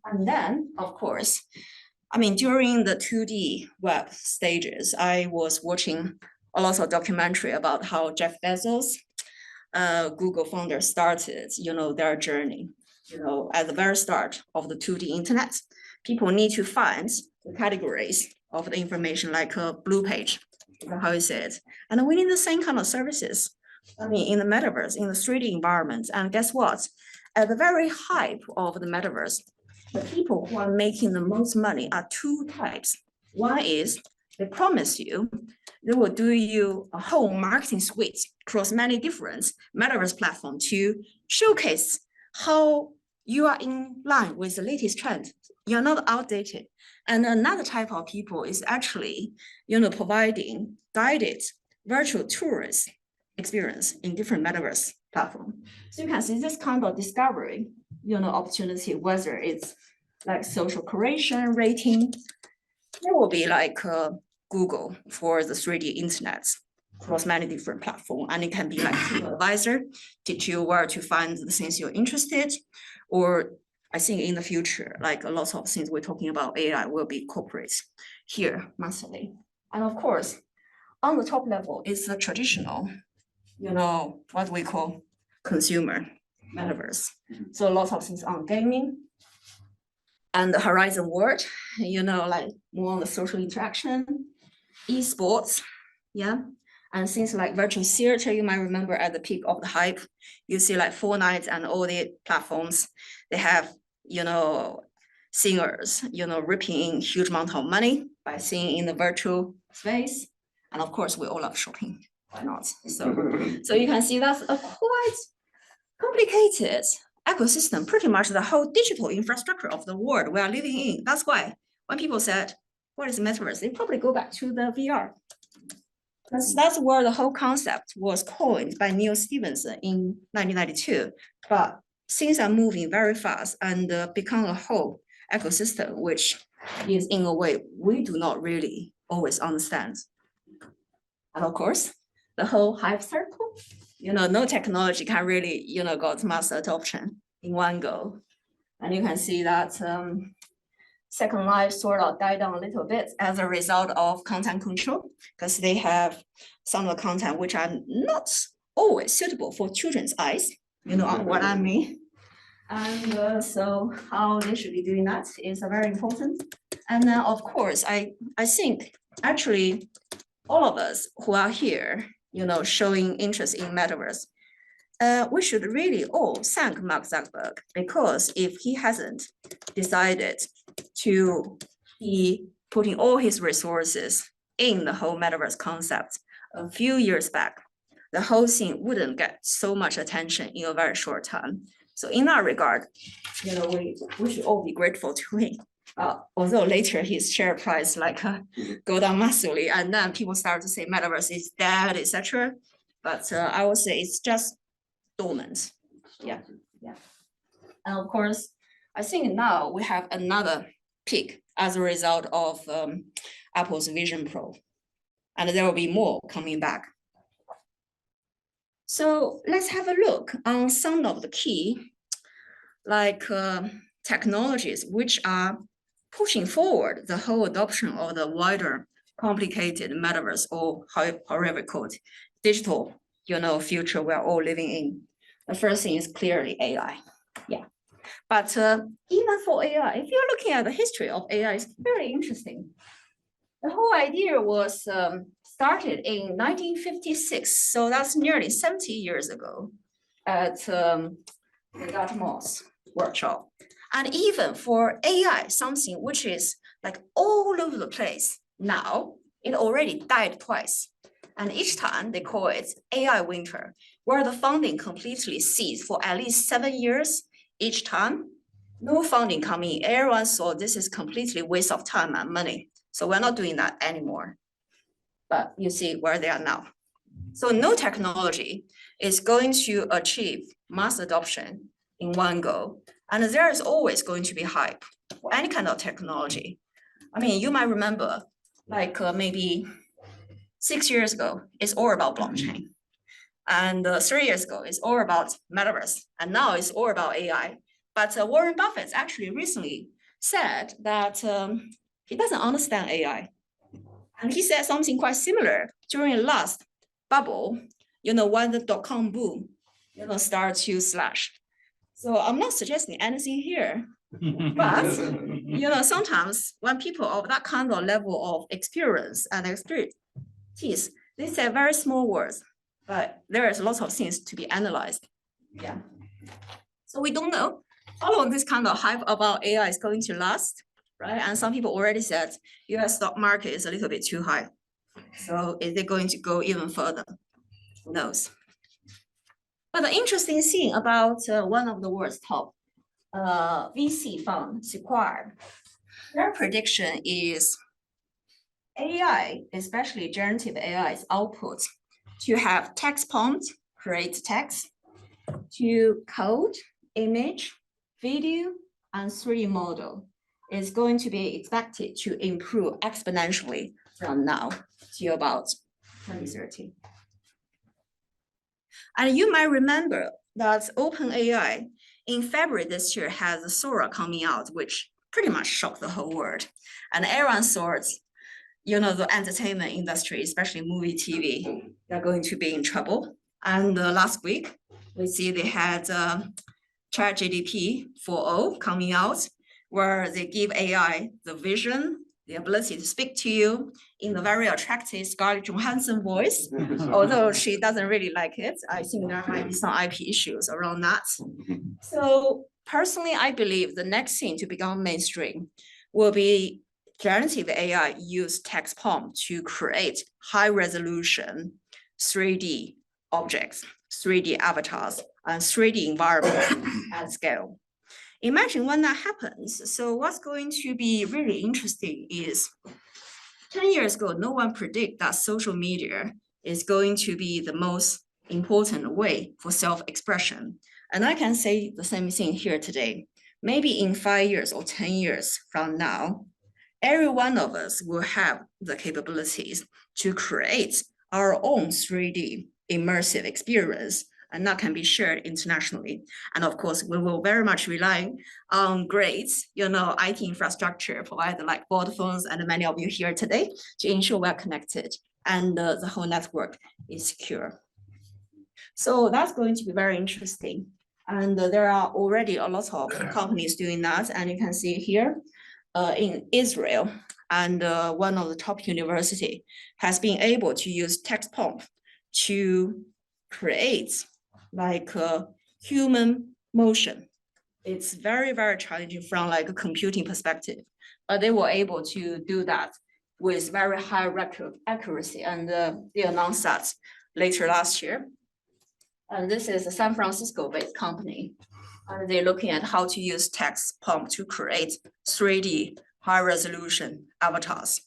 And then, of course, I mean, during the 2D web stages, I was watching a lot of documentary about how Jeff Bezos, Google founder, started, their journey. At the very start of the 2D internet, people need to find the categories of the information like a blue page, how you say it. And we need the same kind of services. I mean, in the metaverse, in the 3D environment. And guess what? At the very hype of the metaverse, the people who are making the most money are two types. One is they promise you they will do you a whole marketing suite across many different metaverse platforms to showcase how you are in line with the latest trend. You're not outdated. And another type of people is actually, providing guided virtual tourist experience in different metaverse platforms. So you can see this kind of discovery, opportunity, whether it's like social curation, rating, there will be like Google for the 3D internet across many different platforms. And it can be like an advisor, teach you where to find the things you're interested. Or I think in the future, like a lot of things we're talking about AI will be incorporated here massively. And of course, on the top level is the traditional, what we call consumer metaverse. So a lot of things on gaming, And the Horizon World, like more on the social interaction, esports, yeah. And things like virtual theater, you might remember at the peak of the hype, you see like Fortnite and all the platforms, they have, singers, ripping in huge amount of money by singing in the virtual space. And of course, we all love shopping. Why not? So you can see that's a quite complicated ecosystem, pretty much the whole digital infrastructure of the world we are living in. That's why when people said, what is metaverse? They probably go back to the VR. Because that's where the whole concept was coined by Neil Stephenson in 1992. But things are moving very fast and become a whole ecosystem, which is in a way we do not really always understand. And of course, the whole hype circle, no technology can really, got mass adoption in one go. And you can see that Second Life sort of died down a little bit as a result of content control, because they have some of the content which are not always suitable for children's eyes, what I mean. And so how they should be doing that is very important. And then of course, I think actually all of us who are here, showing interest in metaverse, we should really all thank Mark Zuckerberg, because if he hasn't decided to be putting all his resources in the whole metaverse concept a few years back, the whole thing wouldn't get so much attention in a very short time. So in that regard, we should all be grateful to him. Although later his share price go down massively, and then people start to say metaverse is dead, etc. But I would say it's just dormant. Yeah. And of course, I think now we have another peak as a result of Apple's Vision Pro, and there will be more coming back. So let's have a look on some of the key technologies which are pushing forward the whole adoption of the wider complicated metaverse, or however called digital future we're all living in. The first thing is clearly AI. Yeah. But even for AI, if you're looking at the history of AI, it's very interesting. The whole idea was started in 1956, so that's nearly 70 years ago at the Dartmouth workshop. And even for AI, something which is like all over the place now, it already died twice. And each time they call it AI winter, where the funding completely ceased for at least 7 years each time. No funding coming in. Everyone saw this is completely waste of time and money. So we're not doing that anymore. But you see where they are now. So no technology is going to achieve mass adoption in one go. And there is always going to be hype for any kind of technology. I mean, you might remember maybe 6 years ago, it's all about blockchain. And 3 years ago, it's all about metaverse. And now it's all about AI. But Warren Buffett actually recently said that he doesn't understand AI. And he said something quite similar during the last bubble, when the dot-com boom, started to slash. So I'm not suggesting anything here, but, sometimes when people of that kind of level of experience and expertise, they say very small words, but there is lots of things to be analyzed. Yeah. So we don't know how long this kind of hype about AI is going to last, right? And some people already said US stock market is a little bit too high. So is it going to go even further? Who knows? But the interesting thing about one of the world's top VC fund, Sequoia, their prediction is AI, especially generative AI's output, to have text prompt, create text, to code, image, video, and 3D model is going to be expected to improve exponentially from now to about 2030. And you might remember that OpenAI in February this year has Sora coming out, which pretty much shocked the whole world. And everyone thought, the entertainment industry, especially movie, TV, they're going to be in trouble. And last week, we see they had ChatGPT 4.0 coming out, where they give AI the vision, the ability to speak to you in the very attractive Scarlett Johansson voice, although she doesn't really like it. I think there might be some IP issues around that. So personally, I believe the next thing to become mainstream will be generative AI use text prompt to create high resolution 3D objects, 3D avatars, and 3D environment at scale. Imagine when that happens. So what's going to be really interesting is 10 years ago, no one predicted that social media is going to be the most important way for self-expression. And I can say the same thing here today. Maybe in 5 years or 10 years from now, every one of us will have the capabilities to create our own 3D immersive experience, and that can be shared internationally. And of course, we will very much rely on great, IT infrastructure provided like Vodafone and many of you here today to ensure we're connected and the whole network is secure. So that's going to be very interesting. And there are already a lot of companies doing that. And you can see here in Israel, and one of the top university has been able to use text prompt to create like a human motion. It's very, very challenging from like a computing perspective, but they were able to do that with very high record accuracy. And they announced that later last year. And this is a San Francisco-based company. And they're looking at how to use text prompt to create 3D high-resolution avatars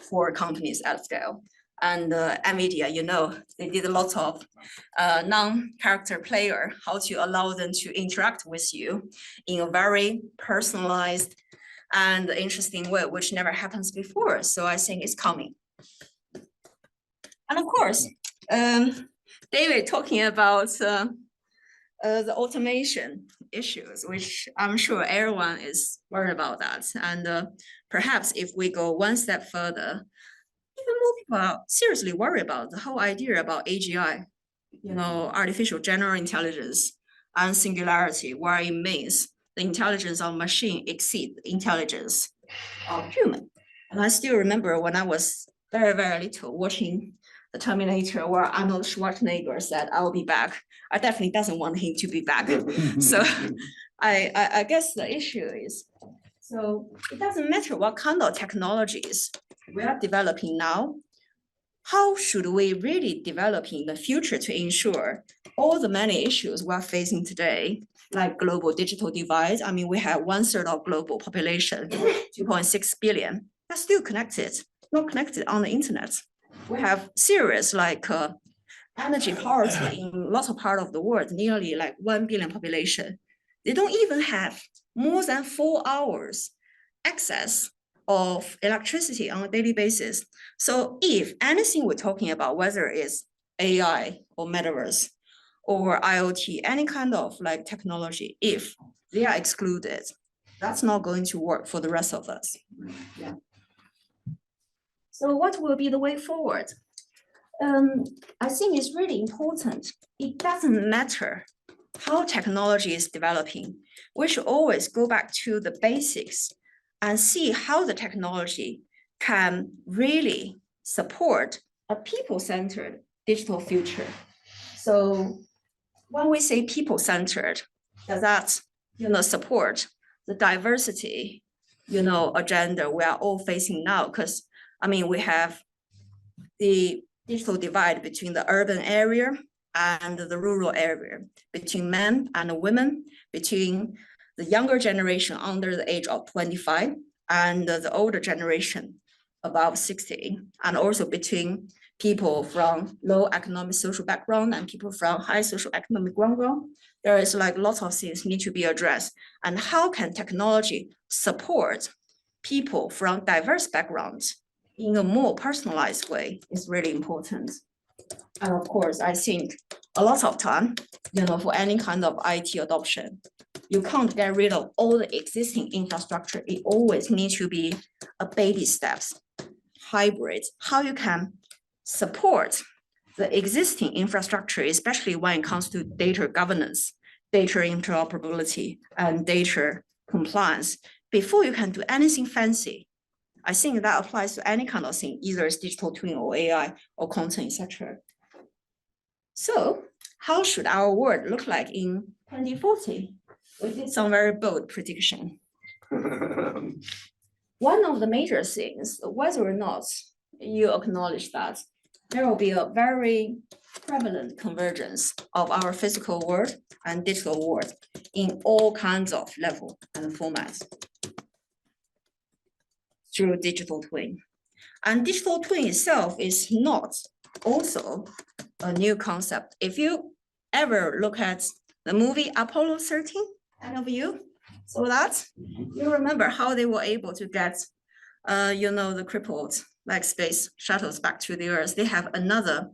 for companies at scale. And NVIDIA, they did a lot of non-character player, how to allow them to interact with you in a very personalized and interesting way, which never happens before. So I think it's coming. And of course, David talking about the automation issues, which I'm sure everyone is worried about that. And perhaps if we go one step further, even more people are seriously worried about the whole idea about AGI, artificial general intelligence and singularity, where it means the intelligence of machine exceeds the intelligence of human. And I still remember when I was very, very little watching the Terminator, where Arnold Schwarzenegger said, "I'll be back." I definitely doesn't want him to be back. So I guess the issue is, so it doesn't matter what kind of technologies we are developing now, how should we really develop in the future to ensure all the many issues we're facing today, like global digital divide? I mean, we have 1/3 of global population, 2.6 billion, that's still connected, not connected on the internet. We have serious like energy poverty in lots of parts of the world, nearly like 1 billion population. They don't even have more than 4 hours access of electricity on a daily basis. So if anything we're talking about, whether it's AI or Metaverse or IoT, any kind of like technology, if they are excluded, that's not going to work for the rest of us. Yeah. So what will be the way forward? I think it's really important. It doesn't matter how technology is developing. We should always go back to the basics and see how the technology can really support a people-centered digital future. So when we say people-centered, does that support the diversity agenda we are all facing now? Because I mean, we have the digital divide between the urban area and the rural area, between men and women, between the younger generation under the age of 25 and the older generation above 60, and also between people from low economic social background and people from high social economic background. There is like lots of things need to be addressed. And how can technology support people from diverse backgrounds in a more personalized way is really important. And of course, I think a lot of time, for any kind of IT adoption, you can't get rid of all the existing infrastructure. It always needs to be a baby steps, hybrid, how you can support the existing infrastructure, especially when it comes to data governance, data interoperability, and data compliance, before you can do anything fancy, I think that applies to any kind of thing, either it's digital twin or AI or content, etc. So how should our world look like in 2040? We did some very bold prediction. One of the major things, whether or not you acknowledge that there will be a very prevalent convergence of our physical world and digital world in all kinds of level and formats through digital twin. And digital twin itself is not also a new concept. If you ever look at the movie Apollo 13, any of you saw that? You remember how they were able to get, the crippled like space shuttles back to the Earth. They have another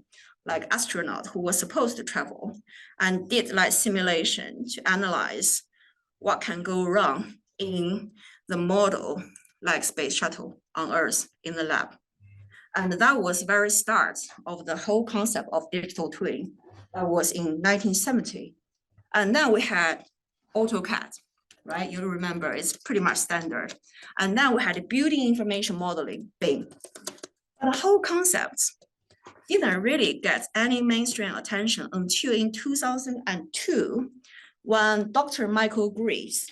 like astronaut who was supposed to travel and did like simulation to analyze what can go wrong in the model like space shuttle on Earth in the lab. And that was very start of the whole concept of digital twin. That was in 1970. And then we had AutoCAD, right? You remember it's pretty much standard. And then we had building information modeling, BIM. But the whole concept didn't really get any mainstream attention until in 2002, when Dr. Michael Greaves,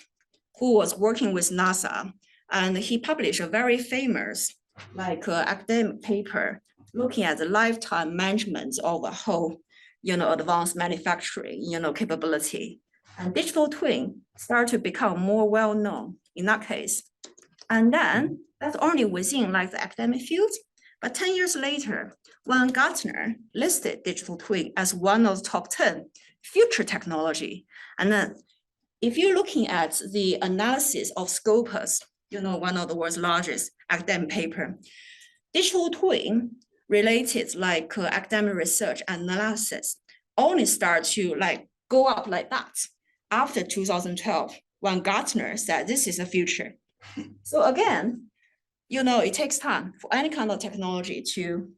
who was working with NASA, and he published a very famous academic paper looking at the lifetime management of a whole, advanced manufacturing, capability. And digital twin started to become more well-known in that case. And then that's only within like the academic field. But 10 years later, when Gartner listed digital twin as one of the top 10 future technology, and then if you're looking at the analysis of Scopus, one of the world's largest academic paper, digital twin related academic research and analysis only start to go up like that after 2012, when Gartner said this is the future. So again, it takes time for any kind of technology to,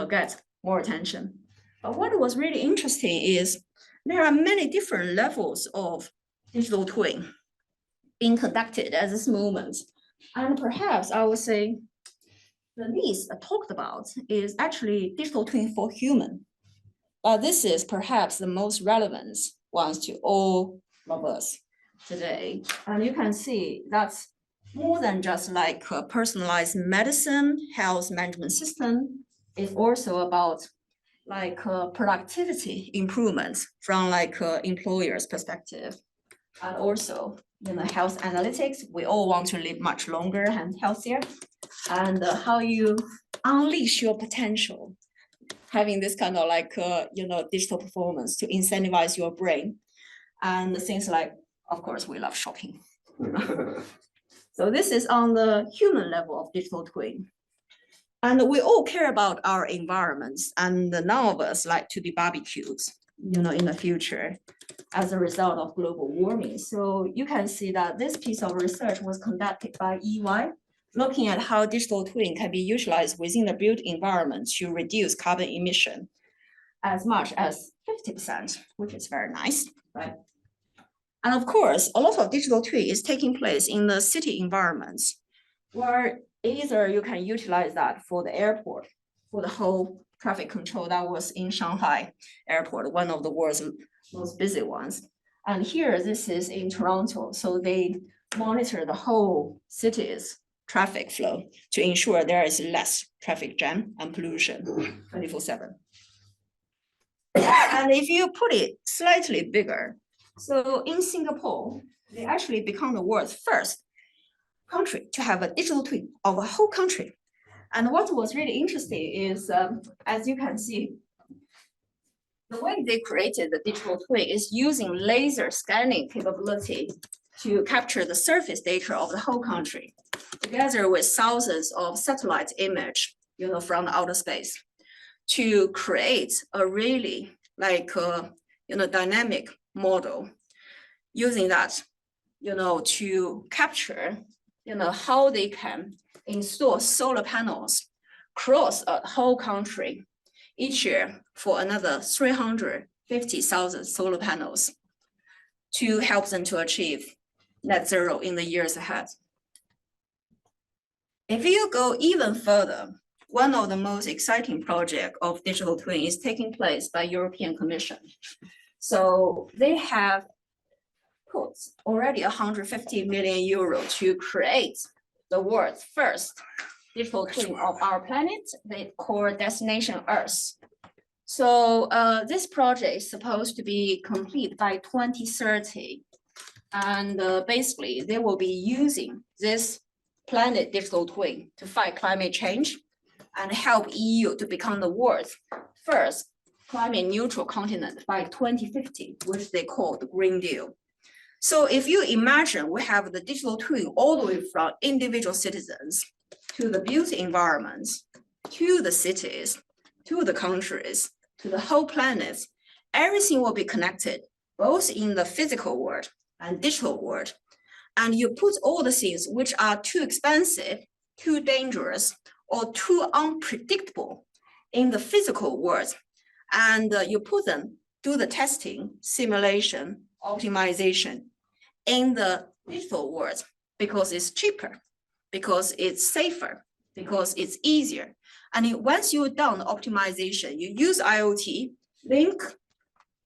get more attention. But what was really interesting is there are many different levels of digital twin being conducted at this moment. And perhaps I would say the least talked about is actually digital twin for human. But this is perhaps the most relevant ones to all of us today. And you can see that's more than just like a personalized medicine, health management system. It's also about productivity improvements from employer's perspective. And also, health analytics, we all want to live much longer and healthier. And how you unleash your potential, having this kind of digital performance to incentivize your brain. And things like, of course, we love shopping. So this is on the human level of digital twin. And we all care about our environments, and none of us like to be barbecued, in the future as a result of global warming. So you can see that this piece of research was conducted by EY, looking at how digital twin can be utilized within the built environment to reduce carbon emission as much as 50%, which is very nice, right? And of course, a lot of digital twin is taking place in the city environments, where either you can utilize that for the airport, for the whole traffic control that was in Shanghai airport, one of the world's most busy ones. And here, this is in Toronto. So they monitor the whole city's traffic flow to ensure there is less traffic jam and pollution 24/7. And if you put it slightly bigger, so in Singapore, they actually become the world's first country to have a digital twin of a whole country. And what was really interesting is, as you can see, the way they created the digital twin is using laser scanning capability to capture the surface data of the whole country, together with thousands of satellite image, from the outer space, to create a really dynamic model, using that, to capture, how they can install solar panels across a whole country each year for another 350,000 solar panels to help them to achieve net zero in the years ahead. If you go even further, one of the most exciting project of digital twin is taking place by European Commission. So they have put already 150 million euro to create the world's first digital twin of our planet, they call Destination Earth. So this project is supposed to be complete by 2030. And basically, they will be using this planet digital twin to fight climate change and help EU to become the world's first climate neutral continent by 2050, which they call the Green Deal. So if you imagine we have the digital twin all the way from individual citizens to the built environments, to the cities, to the countries, to the whole planet, everything will be connected, both in the physical world and digital world. And you put all the things which are too expensive, too dangerous, or too unpredictable in the physical world, and you put them, do the testing, simulation, optimization in the digital world because it's cheaper, because it's safer, because it's easier. And once you've done the optimization, you use IoT, link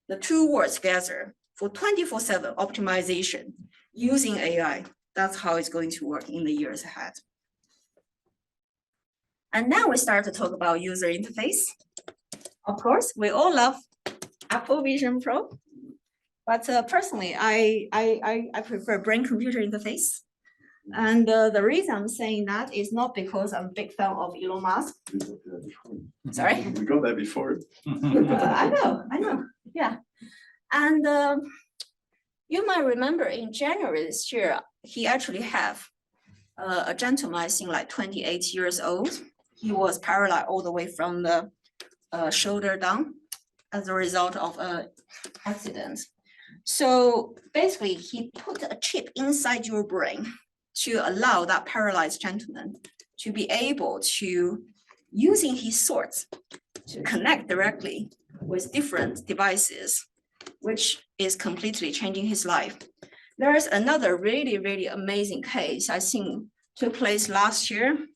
the two worlds together for 24/7 optimization using AI. That's how it's going to work in the years ahead. And now we start to talk about user interface. Of course, we all love Apple Vision Pro, but personally, I prefer brain-computer interface. And the reason I'm saying that is not because I'm a big fan of Elon Musk. Sorry? We got there before. I know, yeah. And you might remember in January this year, he actually have a gentleman, I think like 28 years old. He was paralyzed all the way from the shoulder down as a result of an accident. So basically, he put a chip inside your brain to allow that paralyzed gentleman to be able to, using his thoughts, to connect directly with different devices, which is completely changing his life. There is another really, really amazing case I think took place last year.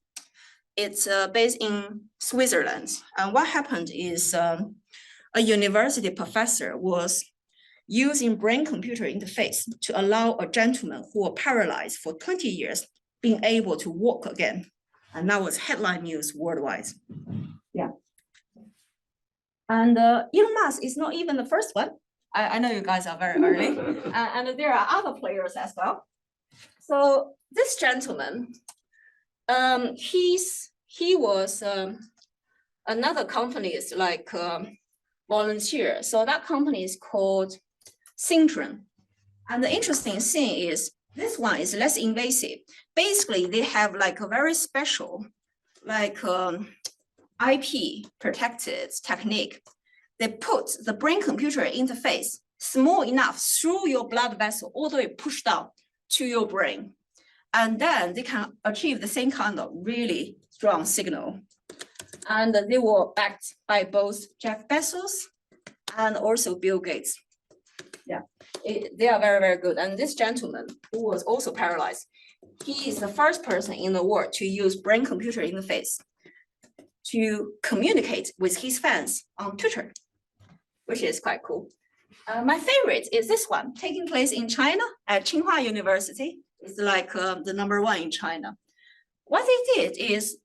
It's based in Switzerland. And what happened is a university professor was using brain-computer interface to allow a gentleman who was paralyzed for 20 years being able to walk again. And that was headline news worldwide. Yeah. And Elon Musk is not even the first one. I know you guys are very early, and there are other players as well. So this gentleman, he was another company is like volunteer. So that company is called Syndrome. And the interesting thing is this one is less invasive. Basically, they have like a very special, like IP protected technique. They put the brain-computer interface small enough through your blood vessel, all the way pushed down to your brain. And then they can achieve the same kind of really strong signal. And they were backed by both Jeff Bezos and also Bill Gates. Yeah, they are very, very good. And this gentleman who was also paralyzed, he is the first person in the world to use brain-computer interface to communicate with his fans on Twitter, which is quite cool. My favorite is this one, taking place in China at Tsinghua University. It's like the #1 in China. What they did is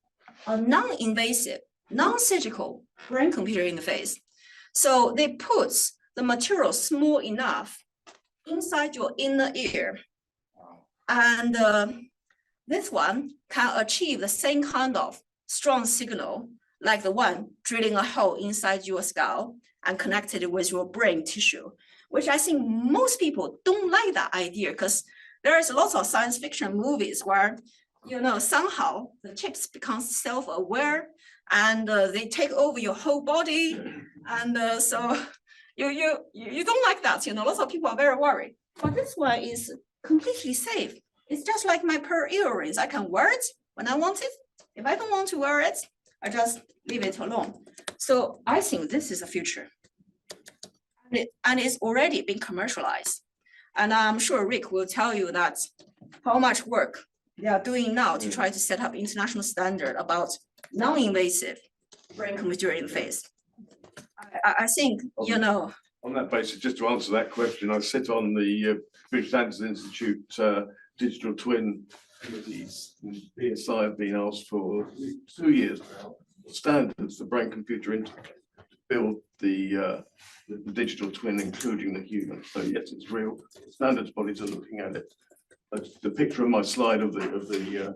a non-invasive, non-surgical brain-computer interface. So they put the material small enough inside your inner ear. And this one can achieve the same kind of strong signal like the one drilling a hole inside your skull and connected with your brain tissue, which I think most people don't like that idea because there is lots of science fiction movies where, you know, somehow the chips become self-aware and they take over your whole body. And so you don't like that, you know, lots of people are very worried. But this one is completely safe. It's just like my pearl earrings. I can wear it when I want it. If I don't want to wear it, I just leave it alone. So I think this is the future. And it's already been commercialized. And I'm sure Rick will tell you that how much work they are doing now to try to set up international standard about non-invasive brain-computer interface. I think, you know, On that basis, just to answer that question, I sit on the British Standards Institute digital twin committees. BSI have been asked for 2 years now, standards for brain-computer interface to build the digital twin, including the human. So yes, it's real. Standards bodies are looking at it. But the picture on my slide of the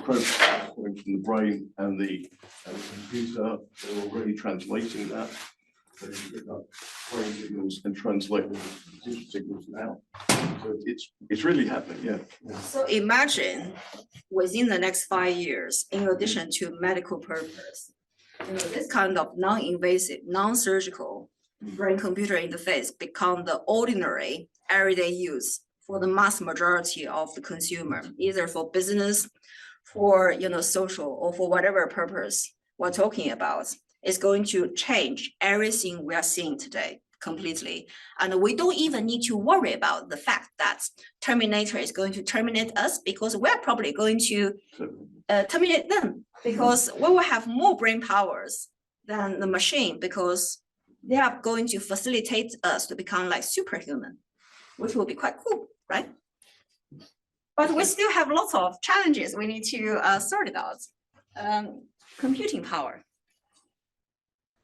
process coming from the brain and the computer, they're already translating that. So you pick up brain signals and translate them into digital signals now. So it's really happening, yeah. so imagine within the next 5 years, in addition to medical purpose, you know, this kind of non-invasive, non-surgical brain-computer interface become the ordinary everyday use for the mass majority of the consumer, either for business, for, you know, social, or for whatever purpose we're talking about. It's going to change everything we are seeing today completely. And we don't even need to worry about the fact that Terminator is going to terminate us, because we're probably going to terminate them, because we will have more brain powers than the machine, because they are going to facilitate us to become like superhuman, which will be quite cool, right? But we still have lots of challenges we need to sort it out. Computing power,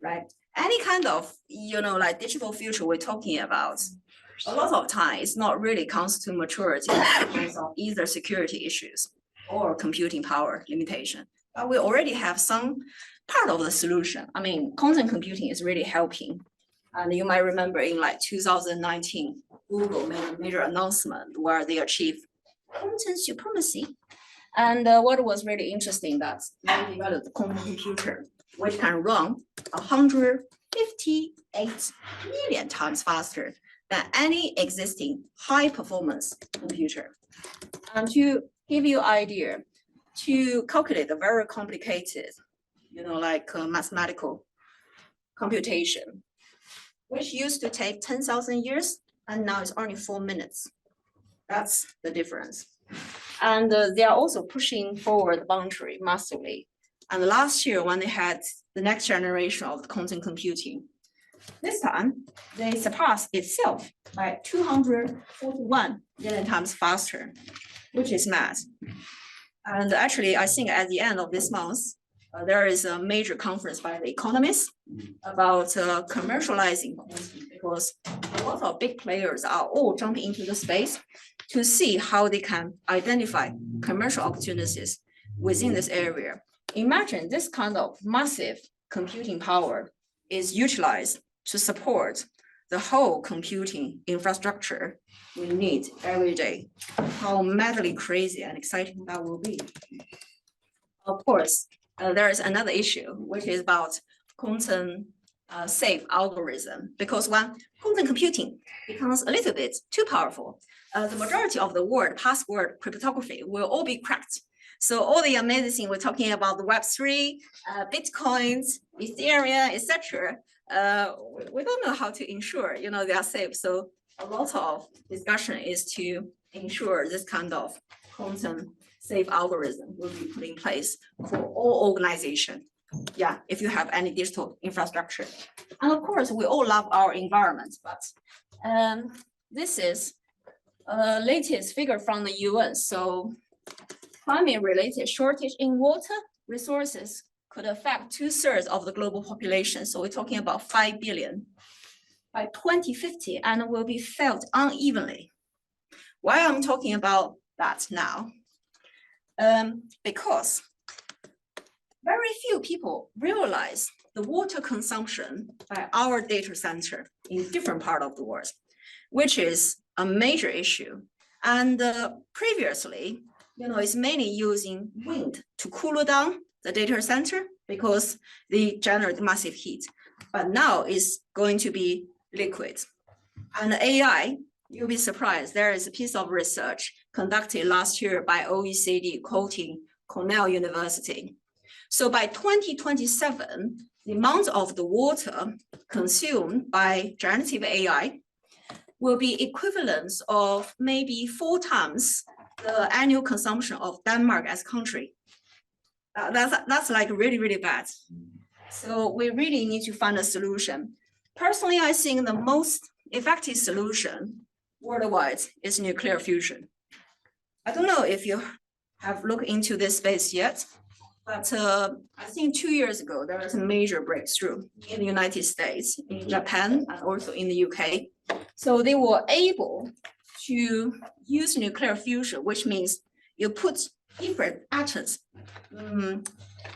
right? Any kind of, you know, like digital future we're talking about, a lot of time it's not really comes to maturity because of either security issues or computing power limitation. But we already have some part of the solution. I mean, quantum computing is really helping. And you might remember in like 2019, Google made a major announcement where they achieved quantum supremacy. And what was really interesting that they developed a quantum computer which can run 158 million times faster than any existing high performance computer. And to give you idea, to calculate the very complicated, you know, like mathematical computation, which used to take 10,000 years, and now it's only 4 minutes. That's the difference. And they are also pushing forward the boundary massively. And last year, when they had the next generation of quantum computing, this time they surpassed itself by 241 million times faster, which is mad. And actually, I think at the end of this month, there is a major conference by the economists about commercializing quantum, because a lot of big players are all jumping into the space to see how they can identify commercial opportunities within this area. Imagine this kind of massive computing power is utilized to support the whole computing infrastructure we need every day. How madly crazy and exciting that will be. Of course, there is another issue, which is about quantum safe algorithm, because when quantum computing becomes a little bit too powerful, the majority of the password cryptography will all be cracked. So all the amazing thing we're talking about, the Web3, Bitcoins, Ethereum, etc. We don't know how to ensure, you know, they are safe. So a lot of discussion is to ensure this kind of quantum safe algorithm will be put in place for all organizations. Yeah, if you have any digital infrastructure. And of course, we all love our environment, but this is latest figure from the UN. So climate-related shortage in water resources could affect 2/3 of the global population. So we're talking about 5 billion by 2050, and it will be felt unevenly. Why I'm talking about that now? Because very few people realize the water consumption by our data center in different part of the world, which is a major issue. And previously, you know, it's mainly using wind to cool down the data center because they generate massive heat. But now it's going to be liquid. And AI, you'll be surprised. There is a piece of research conducted last year by OECD quoting Cornell University. So by 2027, the amount of the water consumed by generative AI will be equivalent of maybe 4 times the annual consumption of Denmark as country. That's like really, really bad. So we really need to find a solution. Personally, I think the most effective solution worldwide is nuclear fusion. I don't know if you have looked into this space yet, but I think 2 years ago, there was a major breakthrough in the United States, in Japan, and also in the UK. So they were able to use nuclear fusion, which means you put different atoms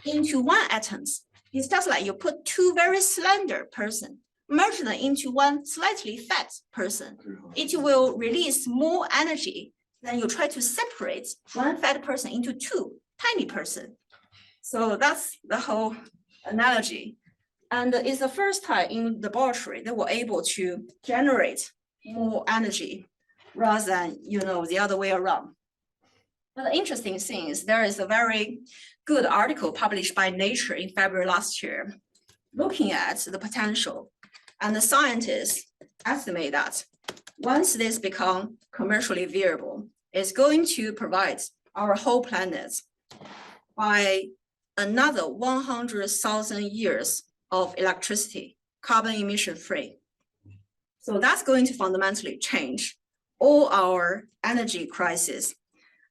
into one atoms. It's just like you put two very slender person, merge them into one slightly fat person. It will release more energy than you try to separate one fat person into two tiny person. So that's the whole analogy. And it's the first time in the laboratory they were able to generate more energy rather than, the other way around. But the interesting thing is there is a very good article published by Nature in February last year, looking at the potential. And the scientists estimate that once this become commercially viable, it's going to provide our whole planet by another 100,000 years of electricity, carbon emission free. So that's going to fundamentally change all our energy crisis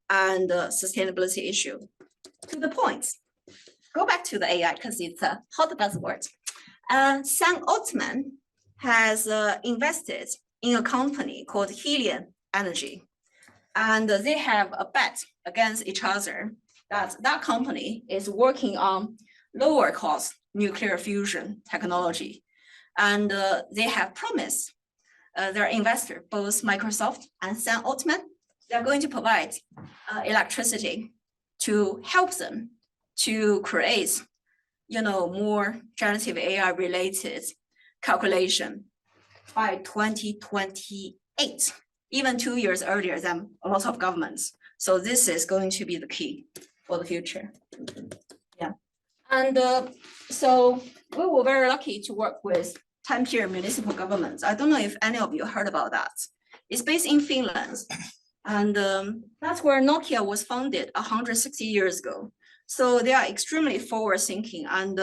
and sustainability issue. To the point, go back to the AI because it's a hot buzzword. Sam Altman has invested in a company called Helium Energy. And they have a bet against each other that company is working on lower cost nuclear fusion technology. And they have promised their investor, both Microsoft and Sam Altman, they're going to provide electricity to help them to create, more generative AI related calculation by 2028, even 2 years earlier than a lot of governments. So this is going to be the key for the future. Yeah. And so we were very lucky to work with Tampere municipal governments. I don't know if any of you heard about that. It's based in Finland. And that's where Nokia was founded 160 years ago. So they are extremely forward thinking. And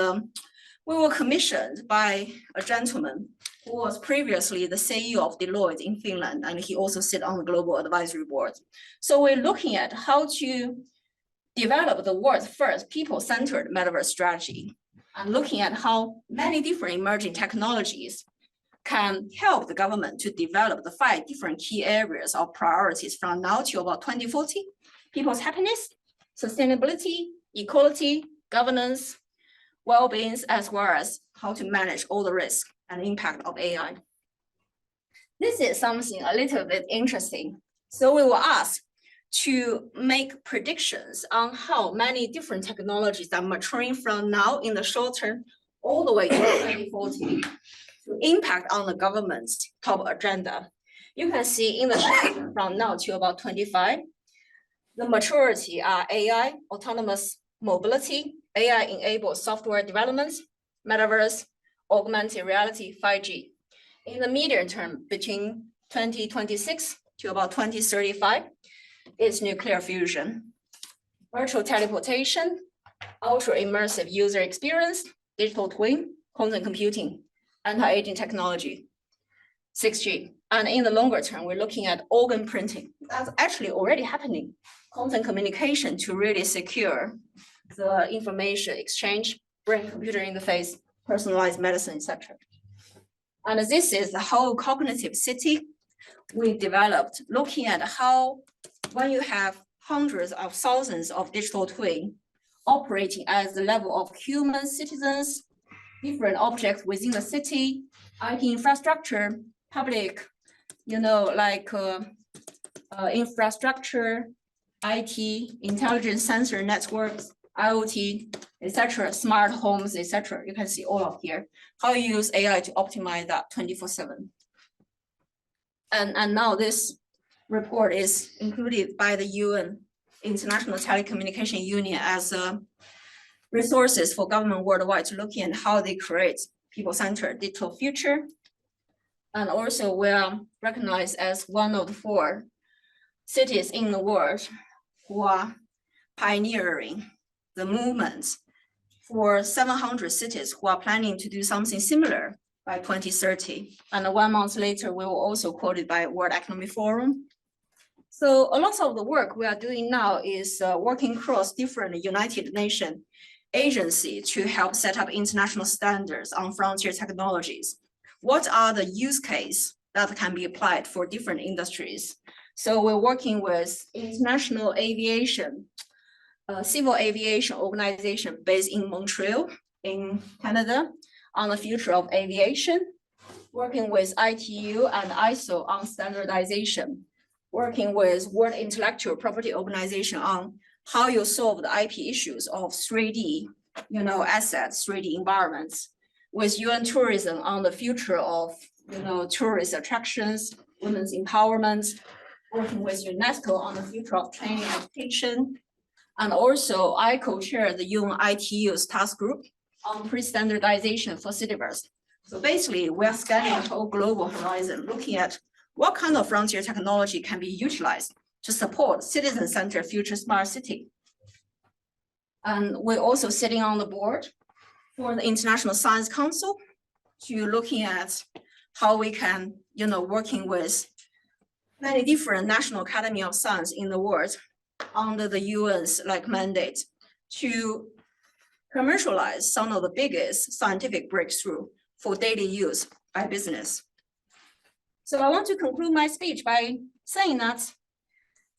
we were commissioned by a gentleman who was previously the CEO of Deloitte in Finland. And he also sits on the global advisory board. So we're looking at how to develop the world's first people-centered metaverse strategy and looking at how many different emerging technologies can help the government to develop the 5 different key areas of priorities from now to about 2040, people's happiness, sustainability, equality, governance, well-being, as well as how to manage all the risk and impact of AI. This is something a little bit interesting. So we were asked to make predictions on how many different technologies are maturing from now in the short term all the way to 2040 to impact on the government's top agenda. You can see in the short term from now to about 25, the maturity are AI, autonomous mobility, AI-enabled software development, metaverse, augmented reality, 5G. In the medium term, between 2026 to about 2035, is nuclear fusion, virtual teleportation, ultra-immersive user experience, digital twin, quantum computing, anti-aging technology, 6G. And in the longer term, we're looking at organ printing. That's actually already happening. Quantum communication to really secure the information exchange, brain-computer interface, personalized medicine, etc. And this is the whole cognitive city we developed, looking at how when you have hundreds of thousands of digital twins operating at the level of human citizens, different objects within the city, IT infrastructure, public, infrastructure, IT, intelligent sensor networks, IoT, etc., smart homes, etc. You can see all of here, how you use AI to optimize that 24/7. And now this report is included by the UN, International Telecommunication Union, as resources for government worldwide to look at how they create people-centered digital future. And also we are recognized as one of the 4 cities in the world who are pioneering the movement for 700 cities who are planning to do something similar by 2030. And 1 month later, we were also quoted by World Economic Forum. So a lot of the work we are doing now is working across different United Nations agencies to help set up international standards on frontier technologies. What are the use cases that can be applied for different industries? So we're working with international aviation, civil aviation organization based in Montreal, in Canada, on the future of aviation, working with ITU and ISO on standardization, working with World Intellectual Property Organization on how you solve the IP issues of 3D, assets, 3D environments, with UN Tourism on the future of, tourist attractions, women's empowerment, working with UNESCO on the future of training education. And also I co-chair the UN ITU's task group on pre-standardization for Cityverse. So basically we are scanning the whole global horizon, looking at what kind of frontier technology can be utilized to support citizen-centered future smart city. And we're also sitting on the board for the International Science Council to looking at how we can, working with many different National Academy of Science in the world under the UN's mandate to commercialize some of the biggest scientific breakthrough for daily use by business. So I want to conclude my speech by saying that,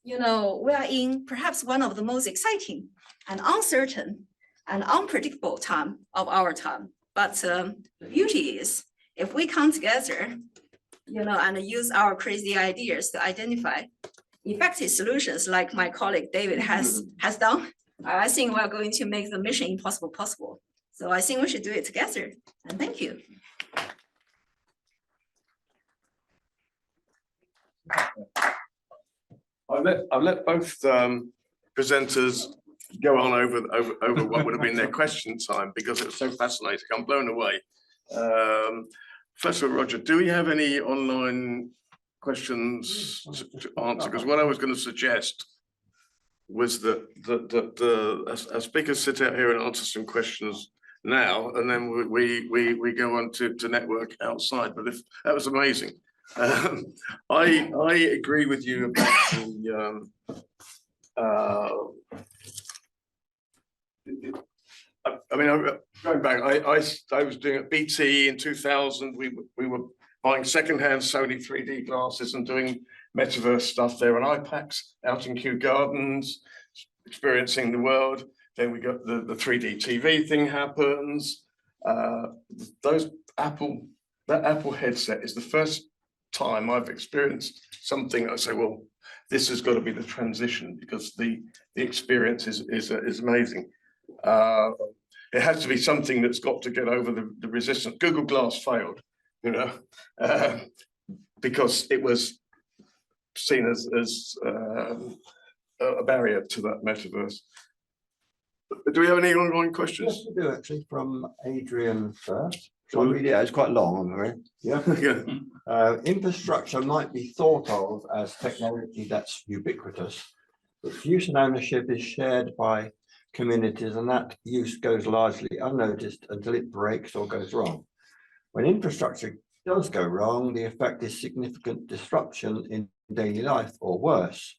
we are in perhaps one of the most exciting and uncertain and unpredictable time of our time. But the beauty is, if we come together, and use our crazy ideas to identify effective solutions like my colleague David has done, I think we're going to make the mission impossible possible. So I think we should do it together. And thank you. I've let both presenters go on over what would have been their question time because it was so fascinating. I'm blown away. First of all, Roger, do we have any online questions to answer? Because what I was going to suggest was that our speakers sit out here and answer some questions now, and then we go on to network outside. But if that was amazing. I agree with you about going back, I was doing at BT in 2000. We were buying secondhand Sony 3D glasses and doing Metaverse stuff there on iPacs out in Kew Gardens, experiencing the world. Then we got the 3D TV thing happens. That Apple headset is the first time I've experienced something I say, well, this has got to be the transition because the experience is amazing. It has to be something that's got to get over the resistance. Google Glass failed, because it was seen as a barrier to that metaverse. Do we have any online questions? Yes, we do actually, from Adrian first. So I'll read it out. It's quite long, I'm afraid. Yeah. Yeah. Infrastructure might be thought of as technology that's ubiquitous. Its use and ownership is shared by communities, and that use goes largely unnoticed until it breaks or goes wrong. When infrastructure does go wrong, the effect is significant disruption in daily life, or worse.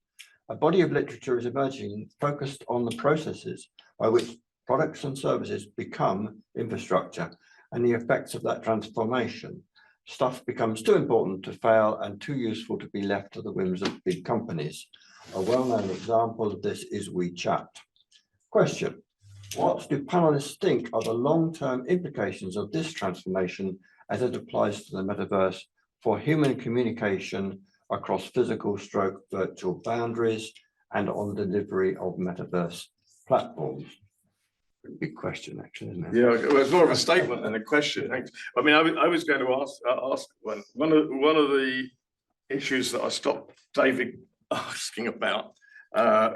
A body of literature is emerging focused on the processes by which products and services become infrastructure and the effects of that transformation. Stuff becomes too important to fail and too useful to be left to the whims of big companies. A well-known example of this is WeChat. Question: what do panelists think are the long-term implications of this transformation as it applies to the metaverse for human communication across physical stroke virtual boundaries and on delivery of metaverse platforms? Pretty big question, actually, isn't it? Yeah, well, it's more of a statement than a question. I mean, I was going to ask one of the issues that I stopped David asking about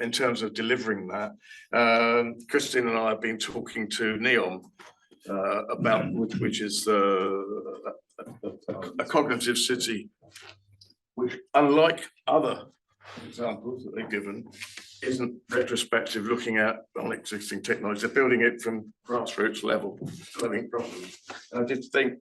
in terms of delivering that. Christine and I have been talking to Neon about which is a cognitive city, which, unlike other examples that they're given isn't retrospective, looking at on existing technology. They're building it from grassroots level, solving problems. And I just think,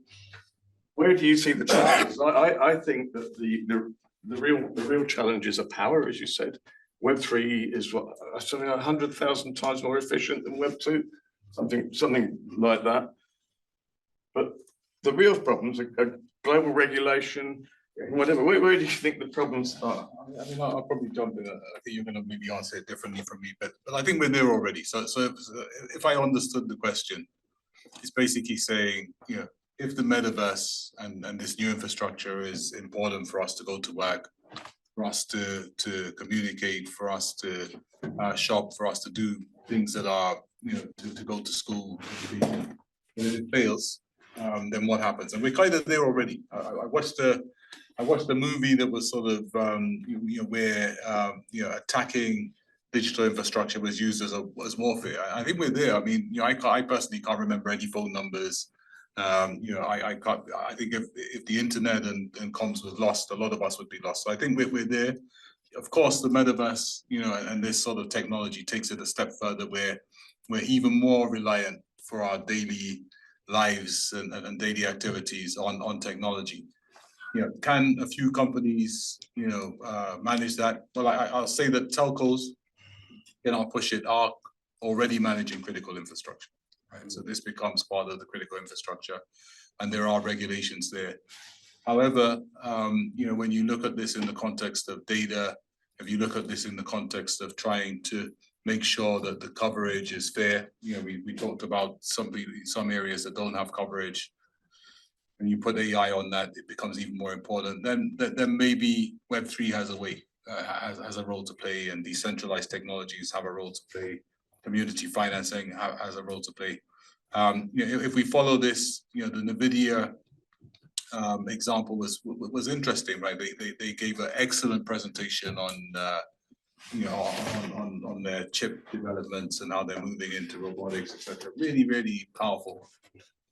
where do you see the challenges? I think that the real challenges are power, as you said. Web3 is what, something like 100,000 times more efficient than Web2, something like that. But the real problems are global regulation, whatever. Where do you think the problems are? I mean, I'll probably jump in. I think you're going to maybe answer it differently from me, but I think we're there already. So if I understood the question, it's basically saying, you know, if the metaverse and this new infrastructure is important for us to go to work, for us to communicate, for us to shop, for us to do things that are, you know, to go to school, when it fails, then what happens? And we're kind of there already. I watched the movie that was sort of you know, where you know, attacking digital infrastructure was used as warfare. I think we're there. I mean, you know, I personally can't remember any phone numbers. You know, I can't. I think if the internet and comms was lost, a lot of us would be lost. So I think we're there. Of course, the metaverse, you know, and this sort of technology takes it a step further, where we're even more reliant for our daily lives and daily activities on technology. You know, can a few companies, you know, manage that? Well, I'll say that telcos, and I'll push it, are already managing critical infrastructure, right? So this becomes part of the critical infrastructure, and there are regulations there. However, you know, when you look at this in the context of data, if you look at this in the context of trying to make sure that the coverage is fair, you know, we talked about some areas that don't have coverage. When you put AI on that, it becomes even more important. Then maybe Web3 has a way, has a role to play, and decentralized technologies have a role to play. Community financing has a role to play. You know, if we follow this, you know, the NVIDIA example was interesting, right? They gave an excellent presentation on you know, on their chip developments and how they're moving into robotics, etc. Really, really powerful.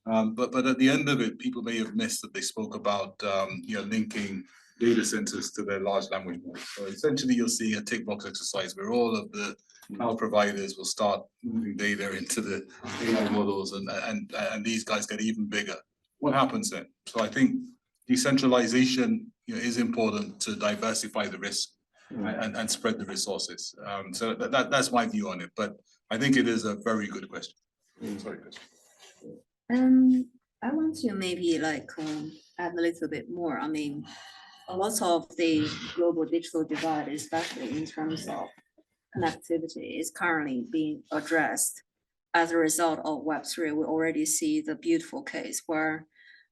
But at the end of it, people may have missed that they spoke about you know, linking data centers to their large language models. So essentially, you'll see a tick box exercise where all of the cloud providers will start moving data into the AI models, and these guys get even bigger. What happens then? So I think decentralization, you know, is important to diversify the risk and spread the resources. So that's my view on it. But I think it is a very good question. Sorry, Chris. I want to maybe like add a little bit more. I mean, a lot of the global digital divide, especially in terms of connectivity, is currently being addressed as a result of Web3. We already see the beautiful case where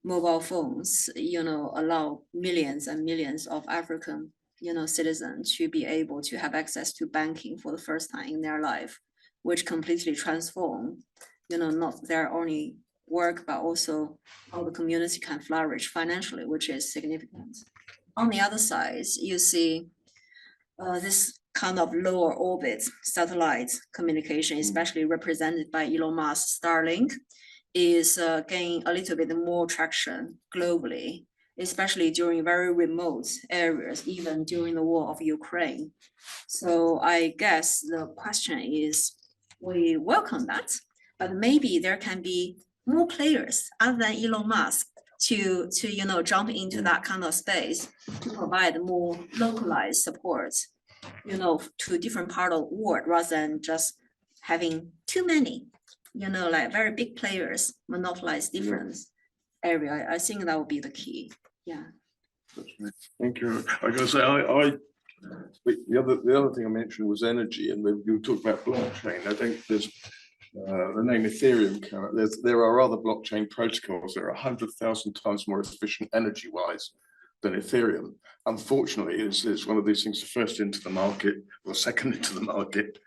mobile phones, you know, allow millions and millions of African, you know, citizens to be able to have access to banking for the first time in their life, which completely transform, you know, not their only work, but also how the community can flourish financially, which is significant. On the other side, you see this kind of lower orbit satellite communication, especially represented by Elon Musk's Starlink, is gaining a little bit more traction globally, especially during very remote areas, even during the war of Ukraine. So I guess the question is, we welcome that, but maybe there can be more players other than Elon Musk to you know, jump into that kind of space to provide more localized support, you know, to different part of the world, rather than just having too many, you know, like very big players monopolize different area. I think that would be the key. Yeah. Thank you. I gotta say, the other thing I mentioned was energy, and you talked about blockchain. I think there's the name Ethereum. There are other blockchain protocols that are 100,000 times more efficient energy-wise than Ethereum. Unfortunately, it's one of these things, the first into the market or second into the market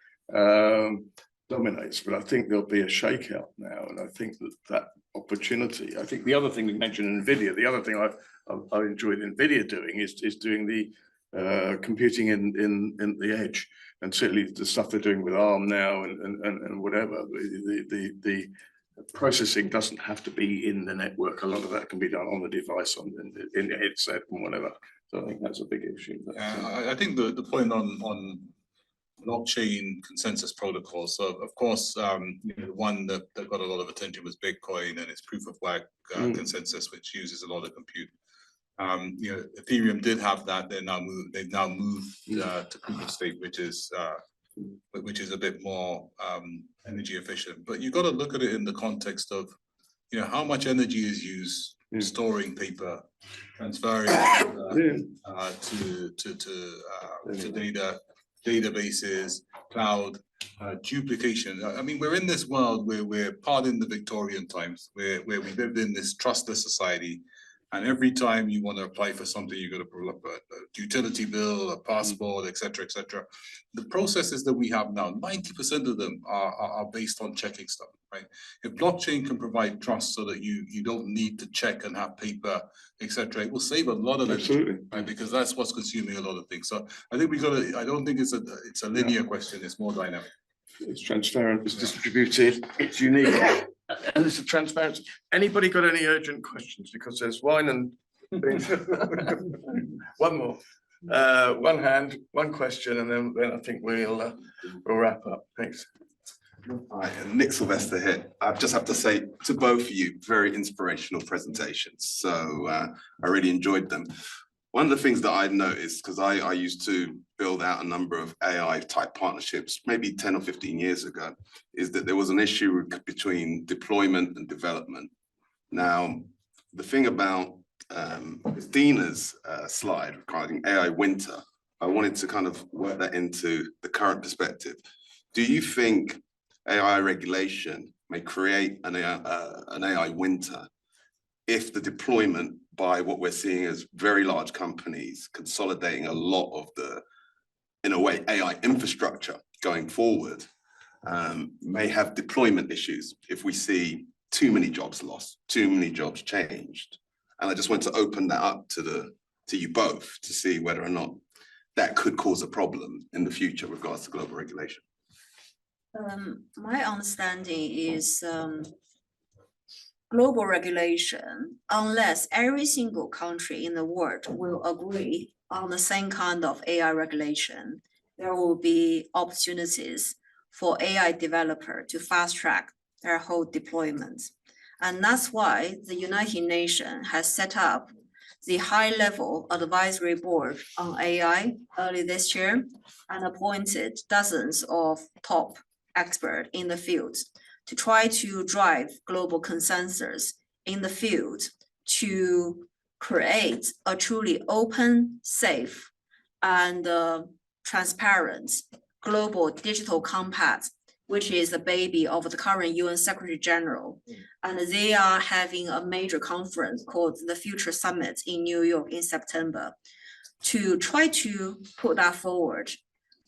dominates. But I think there'll be a shakeout now, and I think that opportunity. I think the other thing you mentioned, NVIDIA. The other thing I enjoyed NVIDIA doing is doing the computing in the edge, and certainly the stuff they're doing with ARM now and whatever. The processing doesn't have to be in the network. A lot of that can be done on the device, in the headset and whatever. So I think that's a big issue. I think the point on blockchain consensus protocols. So of course, the one that got a lot of attention was Bitcoin and its proof of work consensus, which uses a lot of compute. Ethereum did have that. They've now moved to proof of stake, which is a bit more energy efficient. But you've got to look at it in the context of, how much energy is used storing paper, transferring to databases, cloud, duplication. I mean, we're in this world where we're part in the Victorian times, where we lived in this trustless society. And every time you want to apply for something, you got to pull up a utility bill, a passport, et cetera, et cetera. The processes that we have now, 90% of them are based on checking stuff, right? If blockchain can provide trust so that you don't need to check and have paper, et cetera, it will save a lot of energy, right? Because that's what's consuming a lot of things. So I think I don't think it's a linear question, it's more dynamic. It's transparent, it's distributed, it's unique, and it's a transparency. Anybody got any urgent questions? Because there's wine and one more. One hand, one question, and then I think we'll wrap up. Thanks. Hi, Nick Sylvester here. I just have to say to both of you, very inspirational presentations. So I really enjoyed them. One of the things that I noticed, because I used to build out a number of AI type partnerships, maybe 10 or 15 years ago, is that there was an issue between deployment and development. Now, the thing about Christina's slide regarding AI winter, I wanted to kind of work that into the current perspective. Do you think AI regulation may create an AI winter if the deployment by what we're seeing as very large companies consolidating a lot of the, in a way, AI infrastructure going forward, may have deployment issues if we see too many jobs lost, too many jobs changed? And I just want to open that up to you both to see whether or not that could cause a problem in the future with regards to global regulation. My understanding is global regulation, unless every single country in the world will agree on the same kind of AI regulation, there will be opportunities for AI developer to fast track their whole deployment. And that's why the United Nations has set up the high-level advisory board on AI early this year and appointed dozens of top experts in the field to try to drive global consensus in the field to create a truly open, safe, and transparent global digital compact, which is the baby of the current UN Secretary General. And they are having a major conference called the Future Summit in New York in September to try to put that forward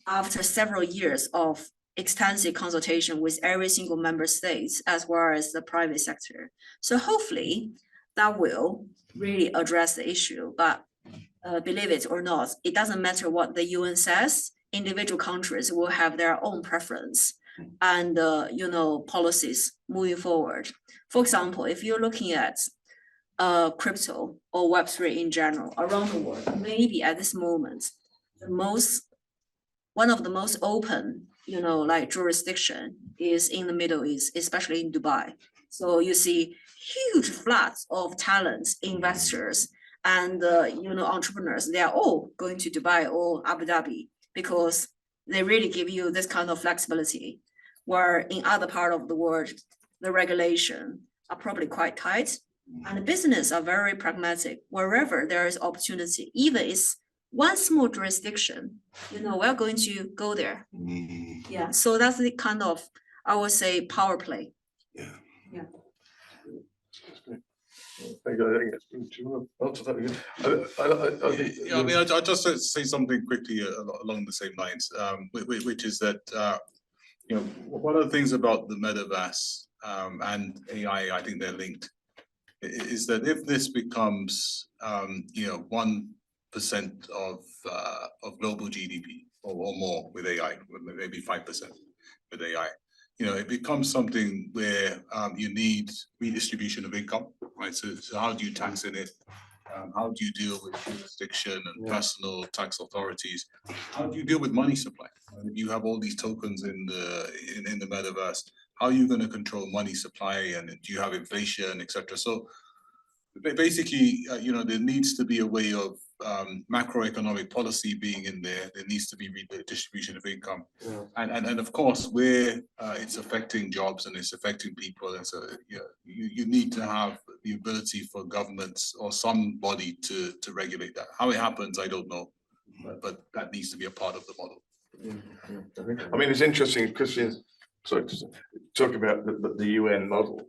after several years of extensive consultation with every single member state as well as the private sector. So hopefully that will really address the issue, but believe it or not, it doesn't matter what the UN says, individual countries will have their own preference and policies moving forward. For example, if you're looking at crypto or Web3 in general around the world, maybe at this moment, one of the most open, jurisdiction is in the Middle East, especially in Dubai. So you see huge floods of talents, investors, and entrepreneurs. They are all going to Dubai or Abu Dhabi because they really give you this kind of flexibility, where in other part of the world, the regulation are probably quite tight, and the business are very pragmatic. Wherever there is opportunity, even it's one small jurisdiction, we're going to go there. Yeah, so that's the kind of, I would say, power play. Yeah. Yeah. Thank you. I think it's been too much. Yeah, I mean, I'll just say something quickly along the same lines, which is that, one of the things about the Metaverse and AI, I think they're linked, is that if this becomes, 1% of global GDP or more with AI, maybe 5% with AI, it becomes something where you need redistribution of income, right? So how do you tax in it? How do you deal with jurisdiction and personal tax authorities? How do you deal with money supply? You have all these tokens in the metaverse. How are you going to control money supply, and do you have inflation, etc.? So basically, there needs to be a way of macroeconomic policy being in there. There needs to be redistribution of income, and of course, where it's affecting jobs and it's affecting people, and so you need to have the ability for governments or somebody to regulate that. How it happens, I don't know, but that needs to be a part of the model. I mean, it's interesting, Christian, sorry, talk about the UN model.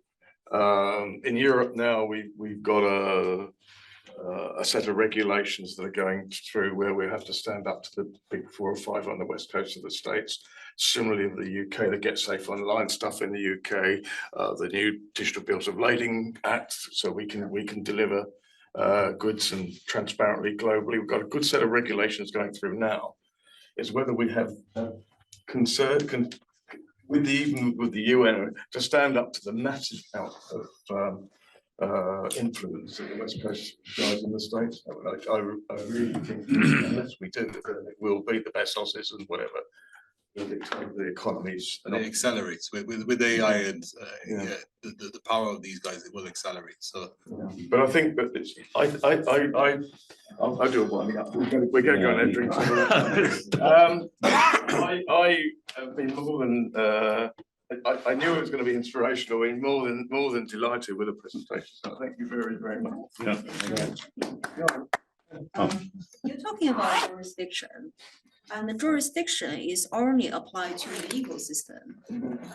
In Europe now, we've got a set of regulations that are going through where we have to stand up to the big 4 or 5 on the west coast of the States. Similarly, in the UK, the Get Safe Online stuff in the UK, the new Digital Bills of Lading Act, so we can deliver goods and transparently globally. We've got a good set of regulations going through now. Is whether we have concern even with the UN to stand up to the massive amount of influence that the West Coast guys in the States. I really think unless we do, then it will be the Bezoses and whatever will dictate the economies. And it accelerates with AI and the power of these guys. It will accelerate. So, but I think that it's, I'll do a winding up. We're going to go and drink some. I have been more than I knew it was going to be inspirational. I've been more than delighted with the presentation. So thank you very, very much. You're talking about jurisdiction, and the jurisdiction is only applied to the ecosystem.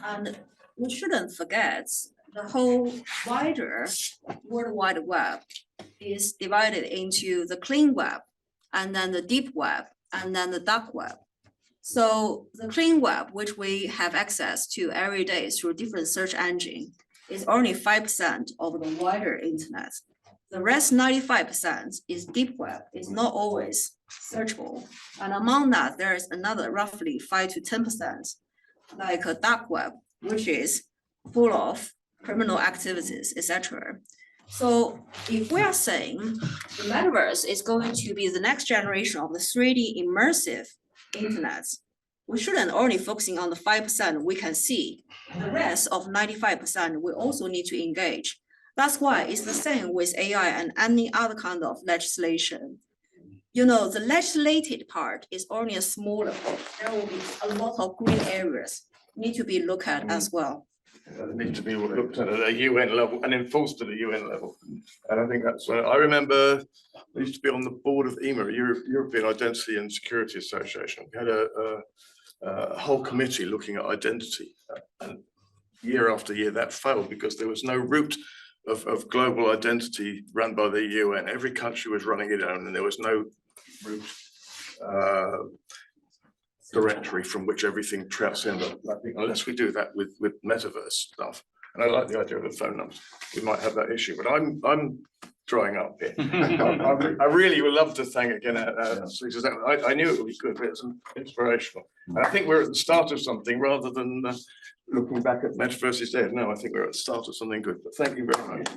And we shouldn't forget the whole wider World Wide Web is divided into the clean web, and then the deep web, and then the dark web. So the clean web, which we have access to every day through different search engine, is only 5% of the wider internet. The rest 95% is deep web, it's not always searchable. And among that, there is another roughly 5 to 10%, like a dark web, which is full of criminal activities, etc. So if we are saying the metaverse is going to be the next generation of the 3D immersive internet, we shouldn't only focusing on the 5% we can see. The rest of 95% we also need to engage. That's why it's the same with AI and any other kind of legislation. The legislated part is only a smaller part. There will be a lot of green areas need to be looked at as well. Need to be looked at a UN level and enforced at a UN level. And I think that's where I remember I used to be on the board of EMA, European Identity and Security Association. We had a whole committee looking at identity, and year after year that failed because there was no route of global identity run by the UN. Every country was running it own, and there was no route directory from which everything traps in. I think unless we do that with metaverse stuff, and I like the idea of the phone numbers, we might have that issue. But I'm drying up here. I really would love to thank again. I knew it would be good, but it's inspirational. And I think we're at the start of something rather than looking back at metaverse is dead. No, I think we're at the start of something good. But thank you very much.